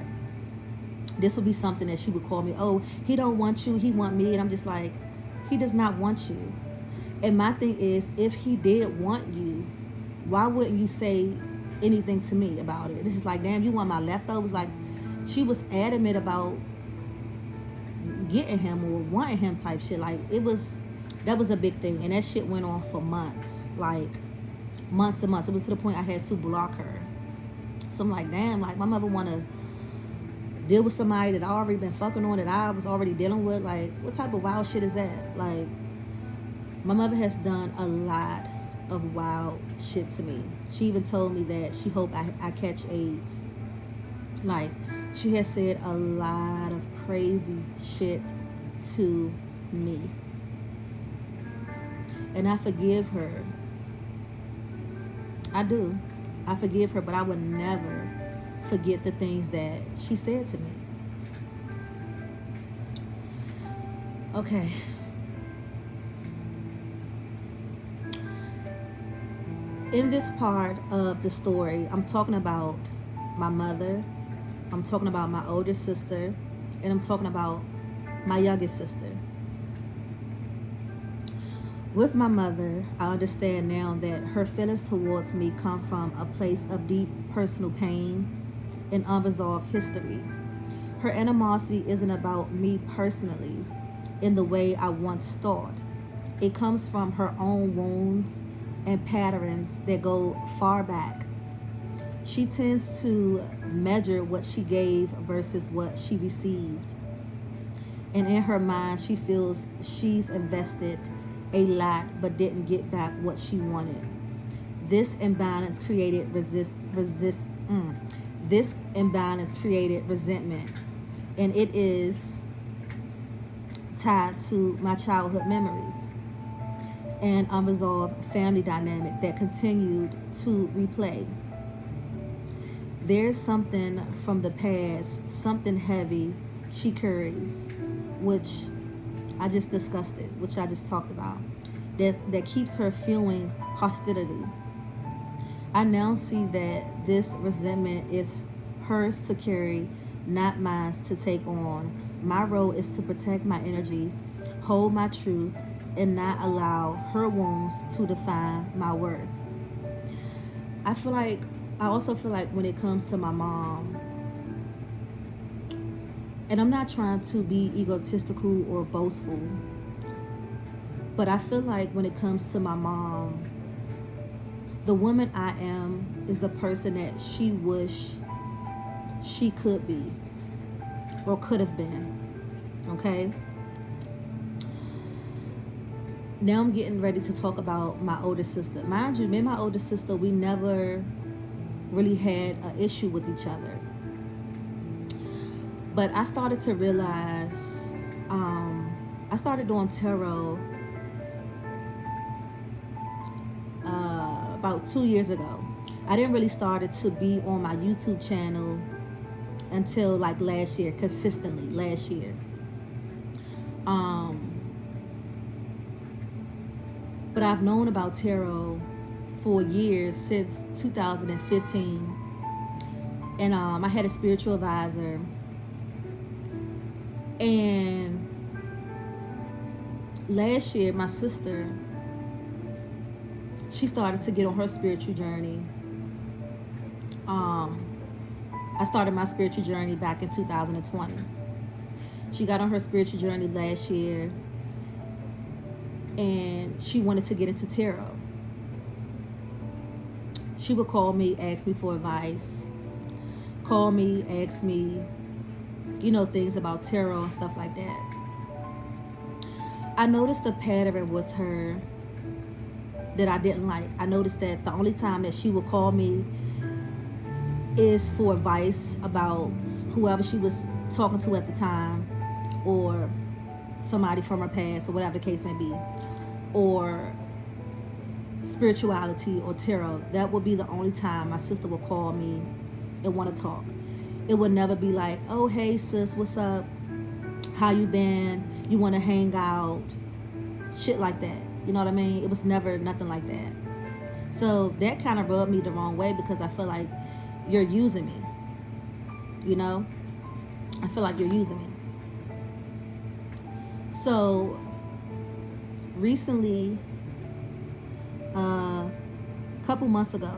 this would be something that she would call me, oh, he don't want you, he want me. And I'm just like, he does not want you. And my thing is, if he did want you, why wouldn't you say anything to me about it? This is like, damn, you want my leftovers? Like, she was adamant about getting him or wanting him type shit. Like, that was a big thing. And that shit went on for months. Like, months and months. It was to the point I had to block her. So I'm like, damn, like, my mother want to deal with somebody that I already been fucking on, that I was already dealing with. Like, what type of wild shit is that? Like, my mother has done a lot of wild shit to me. She even told me that she hoped I catch AIDS. Like, she has said a lot of crazy shit to me. And I forgive her. I do. I forgive her, but I would never forget the things that she said to me. Okay. In this part of the story, I'm talking about my mother, I'm talking about my older sister, and I'm talking about my youngest sister. With my mother, I understand now that her feelings towards me come from a place of deep personal pain and unresolved history. Her animosity isn't about me personally in the way I once thought. It comes from her own wounds and patterns that go far back. She tends to measure what she gave versus what she received. And in her mind, she feels she's invested a lot but didn't get back what she wanted. This imbalance created this imbalance created resentment, and it is tied to my childhood memories and unresolved family dynamic that continued to replay. There's something from the past, something heavy she carries, which I just discussed it, which I just talked about, that keeps her feeling hostility. I now see that this resentment is hers to carry, not mine to take on. My role is to protect my energy, hold my truth, and not allow her wounds to define my worth. I also feel like when it comes to my mom, and I'm not trying to be egotistical or boastful, but I feel like when it comes to my mom, the woman I am is the person that she wish she could be or could have been. Okay? Now I'm getting ready to talk about my older sister. Mind you, me and my older sister, we never really had an issue with each other. But I started to realize, I started doing tarot about 2 years ago. I didn't really start it to be on my YouTube channel until like last year, consistently last year. But I've known about tarot for years, since 2015. And I had a spiritual advisor. And last year, my sister, she started to get on her spiritual journey. I started my spiritual journey back in 2020. She got on her spiritual journey last year, and she wanted to get into tarot. She would call me, ask me for advice, call me, ask me, things about tarot and stuff like that. I noticed a pattern with her that I didn't like. I noticed that the only time that she would call me is for advice about whoever she was talking to at the time, or somebody from her past, or whatever the case may be, or spirituality or tarot. That would be the only time my sister would call me and want to talk. It would never be like, oh, hey sis, what's up, how you been, you want to hang out, shit like that. You know what I mean? It was never nothing like that. So that kind of rubbed me the wrong way, because I feel like you're using me. I feel like you're using me. So recently, a couple months ago,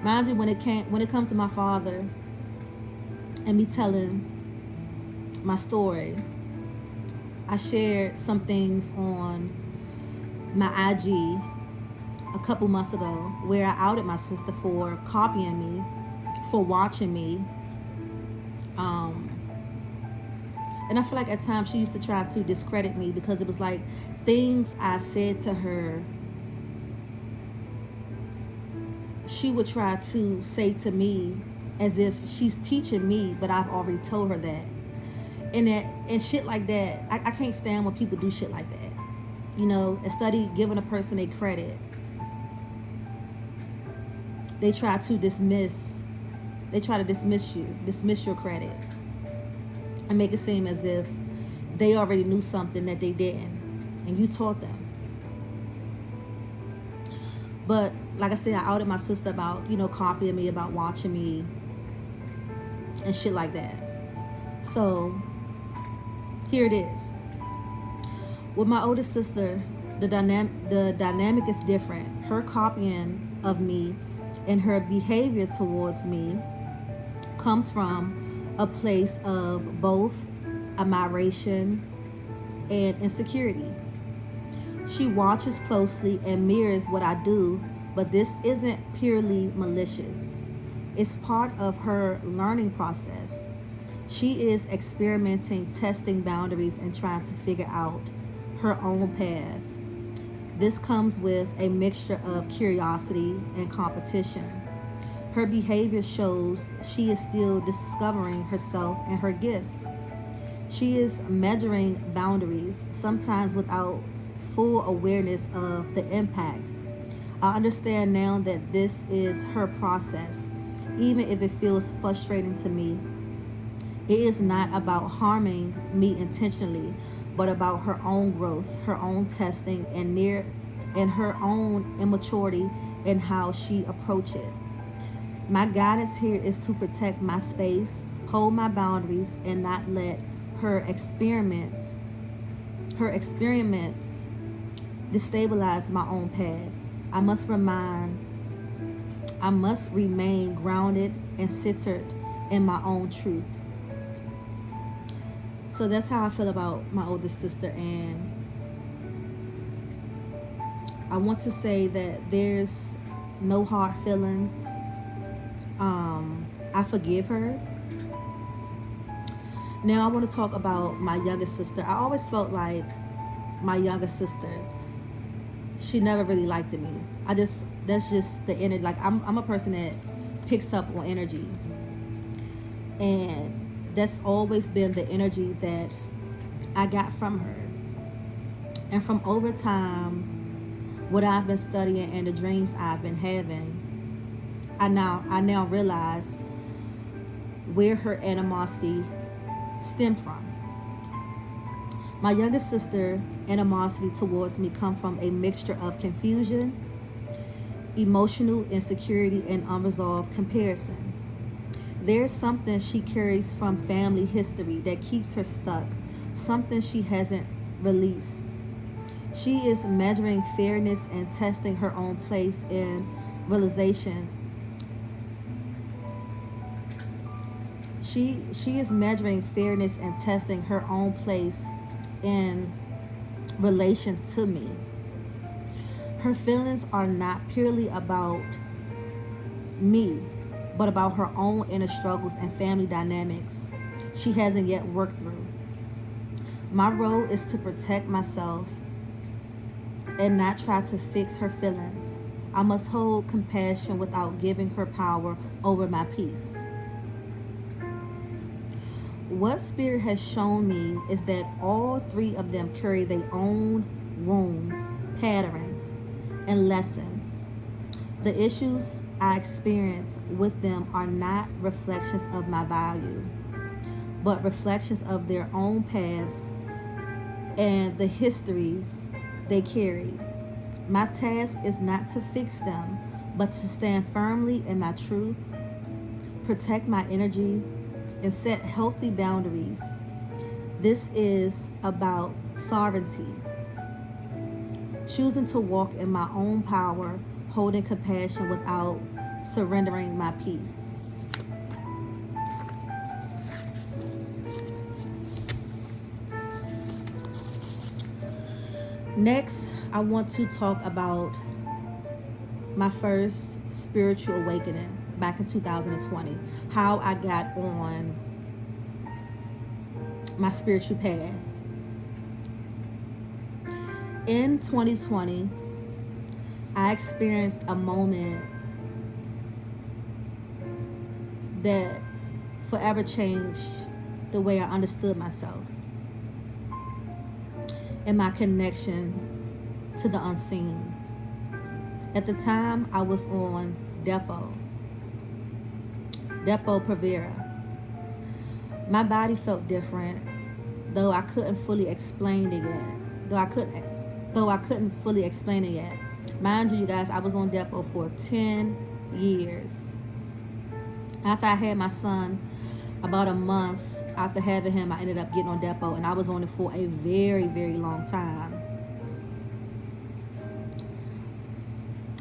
mind you, when it comes to my father and me telling my story, I shared some things on my IG a couple months ago where I outed my sister for copying me, for watching me. And I feel like at times she used to try to discredit me, because it was like things I said to her, she would try to say to me as if she's teaching me, but I've already told her that. And shit like that. I can't stand when people do shit like that. Instead of giving a person a credit, they try to dismiss you, dismiss your credit, and make it seem as if they already knew something that they didn't, and you taught them. But like I said, I outed my sister about, copying me, about watching me, and shit like that. So here it is. With my oldest sister, the dynamic is different. Her copying of me and her behavior towards me comes from a place of both admiration and insecurity. She watches closely and mirrors what I do, but this isn't purely malicious. It's part of her learning process. She is experimenting, testing boundaries, and trying to figure out her own path. This comes with a mixture of curiosity and competition. Her behavior shows she is still discovering herself and her gifts. She is measuring boundaries, sometimes without full awareness of the impact. I understand now that this is her process, even if it feels frustrating to me. It is not about harming me intentionally, but about her own growth, her own testing, and her own immaturity in how she approaches it. My guidance here is to protect my space, hold my boundaries, and not let her experiments destabilize my own path. I must remain grounded and centered in my own truth. So that's how I feel about my oldest sister, and I want to say that there's no hard feelings. I forgive her. Now I want to talk about my youngest sister. I always felt like my youngest sister, she never really liked me. That's just the energy. Like I'm a person that picks up on energy, and that's always been the energy that I got from her. And from over time, what I've been studying and the dreams I've been having, I now realize where her animosity stemmed from. My youngest sister animosity towards me come from a mixture of confusion emotional insecurity, and unresolved comparison. There's something she carries from family history that keeps her stuck, something she hasn't released. She is measuring fairness and testing her own place in realization. She is measuring fairness and testing her own place in relation to me. Her feelings are not purely about me, but about her own inner struggles and family dynamics she hasn't yet worked through. My role is to protect myself and not try to fix her feelings. I must hold compassion without giving her power over my peace. What Spirit has shown me is that all three of them carry their own wounds, patterns, and lessons. The issues I experience with them are not reflections of my value, but reflections of their own paths and the histories they carried. My task is not to fix them, but to stand firmly in my truth, protect my energy, and set healthy boundaries. This is about sovereignty, choosing to walk in my own power, holding compassion without surrendering my peace. Next, I want to talk about my first spiritual awakening back in 2020, how I got on my spiritual path. In 2020, I experienced a moment that forever changed the way I understood myself and my connection to the unseen. At the time, I was on Depo Provera. My body felt different, though I couldn't fully explain it yet. Though I couldn't fully explain it yet. Mind you guys, I was on Depo for 10 years. After I had my son, about a month after having him, I ended up getting on Depo, and I was on it for a very, very long time.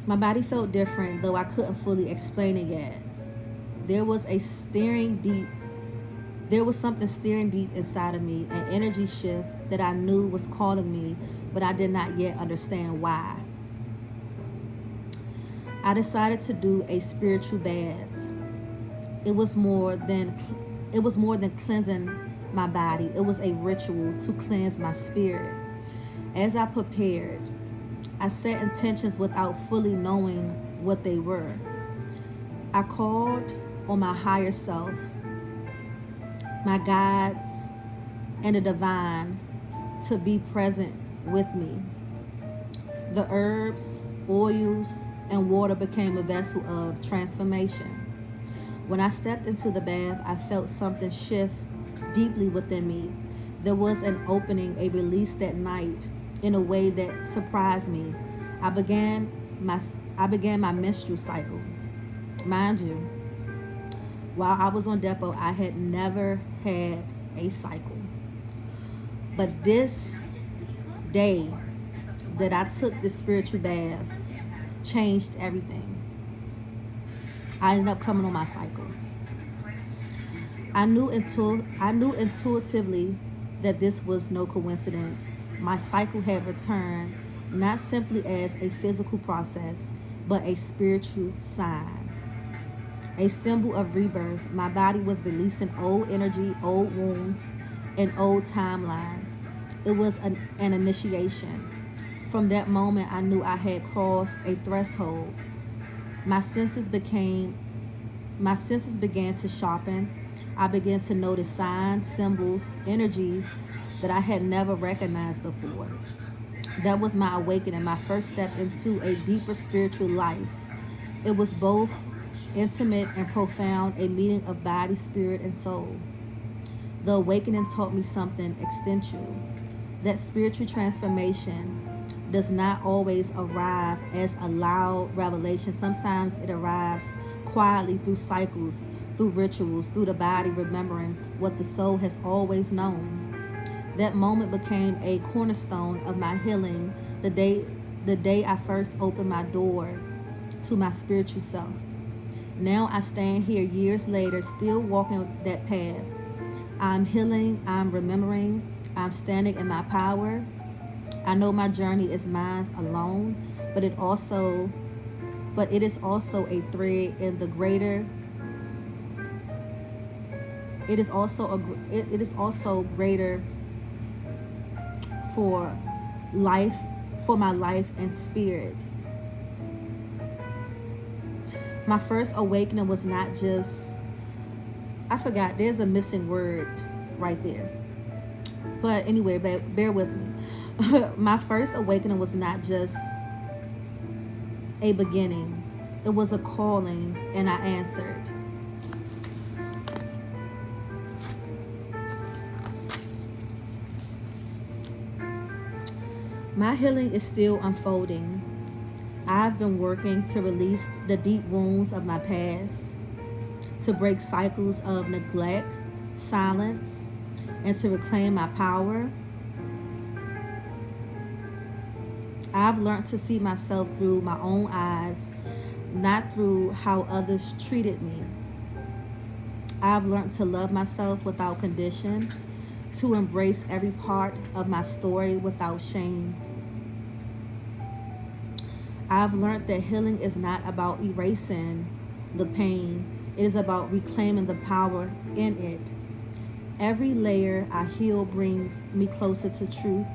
My body felt different, though I couldn't fully explain it yet. There was something steering deep inside of me, an energy shift that I knew was calling me, but I did not yet understand why. I decided to do a spiritual bath. It was more than cleansing my body. It was a ritual to cleanse my spirit. As I prepared, I set intentions without fully knowing what they were. I called on my higher self, my guides, and the divine to be present with me. The herbs, oils, and water became a vessel of transformation. When I stepped into the bath, I felt something shift deeply within me. There was an opening, a release that night in a way that surprised me. I began my menstrual cycle. Mind you, while I was on Depo, I had never had a cycle. But this day that I took this spiritual bath changed everything. I ended up coming on my cycle. I knew intuitively that this was no coincidence. My cycle had returned, not simply as a physical process, but a spiritual sign, a symbol of rebirth. My body was releasing old energy, old wounds, and old timelines. It was an initiation. From that moment, I knew I had crossed a threshold. My senses began to sharpen. I began to notice signs, symbols, energies that I had never recognized before. That was my awakening, my first step into a deeper spiritual life. It was both intimate and profound, a meeting of body, spirit, and soul. The awakening taught me something essential, that spiritual transformation does not always arrive as a loud revelation. Sometimes it arrives quietly through cycles, through rituals, through the body remembering what the soul has always known. That moment became a cornerstone of my healing the day I first opened my door to my spiritual self. Now I stand here years later, still walking that path. I'm healing, I'm remembering, I'm standing in my power. I know my journey is mine alone, but it is also a thread in the greater. It is also greater for life, for my life and spirit. My first awakening was not just, I forgot, there's a missing word right there. But anyway, bear with me. My first awakening was not just a beginning, it was a calling, and I answered. My healing is still unfolding. I've been working to release the deep wounds of my past, to break cycles of neglect, silence, and to reclaim my power. I've learned to see myself through my own eyes, not through how others treated me. I've learned to love myself without condition, to embrace every part of my story without shame. I've learned that healing is not about erasing the pain. It is about reclaiming the power in it. Every layer I heal brings me closer to truth.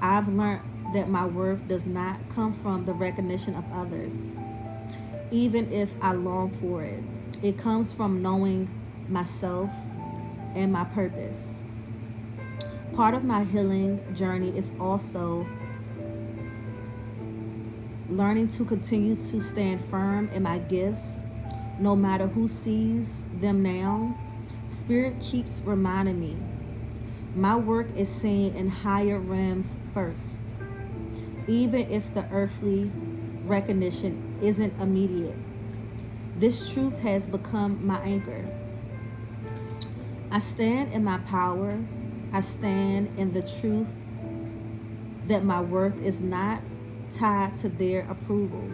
I've learned that my worth does not come from the recognition of others, even if I long for it. It comes from knowing myself and my purpose. Part of my healing journey is also learning to continue to stand firm in my gifts, no matter who sees them now. Spirit keeps reminding me, my work is seen in higher realms first, even if the earthly recognition isn't immediate. This truth has become my anchor. I stand in my power. I stand in the truth that my worth is not tied to their approval,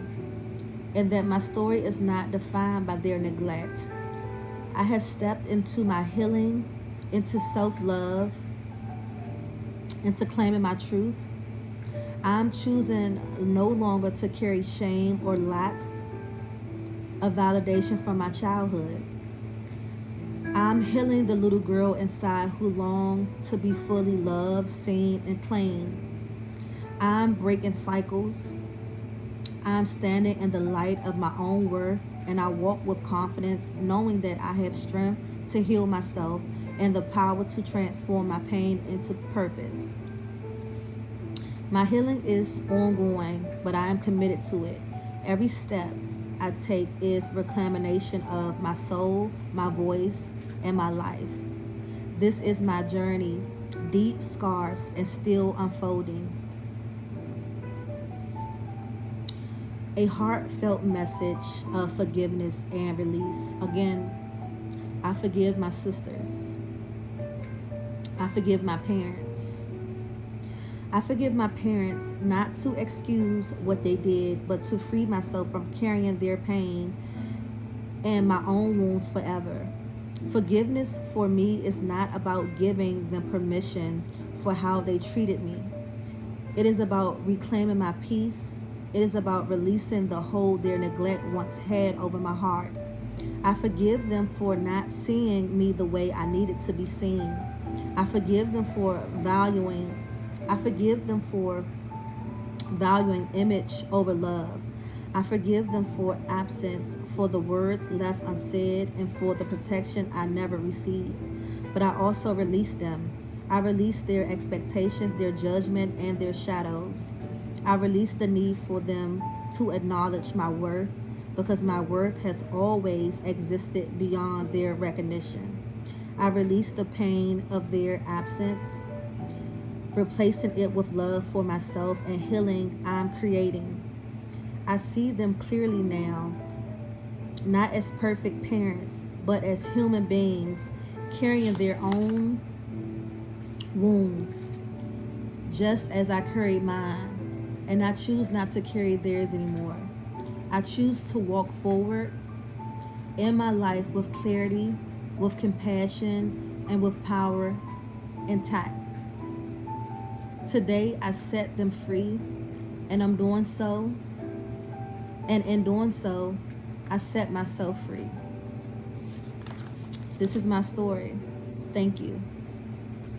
and that my story is not defined by their neglect. I have stepped into my healing, into self-love, into claiming my truth. I'm choosing no longer to carry shame or lack of validation from my childhood. I'm healing the little girl inside who longed to be fully loved, seen, and claimed. I'm breaking cycles. I'm standing in the light of my own worth, and I walk with confidence, knowing that I have strength to heal myself and the power to transform my pain into purpose. My healing is ongoing, but I am committed to it. Every step I take is reclamation of my soul, my voice, and my life. This is my journey, deep scars and still unfolding. A heartfelt message of forgiveness and release. Again, I forgive my sisters. I forgive my parents. I forgive my parents not to excuse what they did, but to free myself from carrying their pain and my own wounds forever. Forgiveness for me is not about giving them permission for how they treated me. It is about reclaiming my peace. It is about releasing the hold their neglect once had over my heart. I forgive them for not seeing me the way I needed to be seen. I forgive them for valuing image over love. I forgive them for absence, for the words left unsaid, and for the protection I never received. But I also release them. I release their expectations, their judgment, and their shadows. I release the need for them to acknowledge my worth, because my worth has always existed beyond their recognition. I release the pain of their absence. replacing it with love for myself and healing I'm creating. I see them clearly now, not as perfect parents, but as human beings carrying their own wounds, just as I carried mine. And I choose not to carry theirs anymore. I choose to walk forward in my life with clarity, with compassion, and with power intact. Today, I set them free, and I'm doing so. And in doing so, I set myself free. This is my story. Thank you.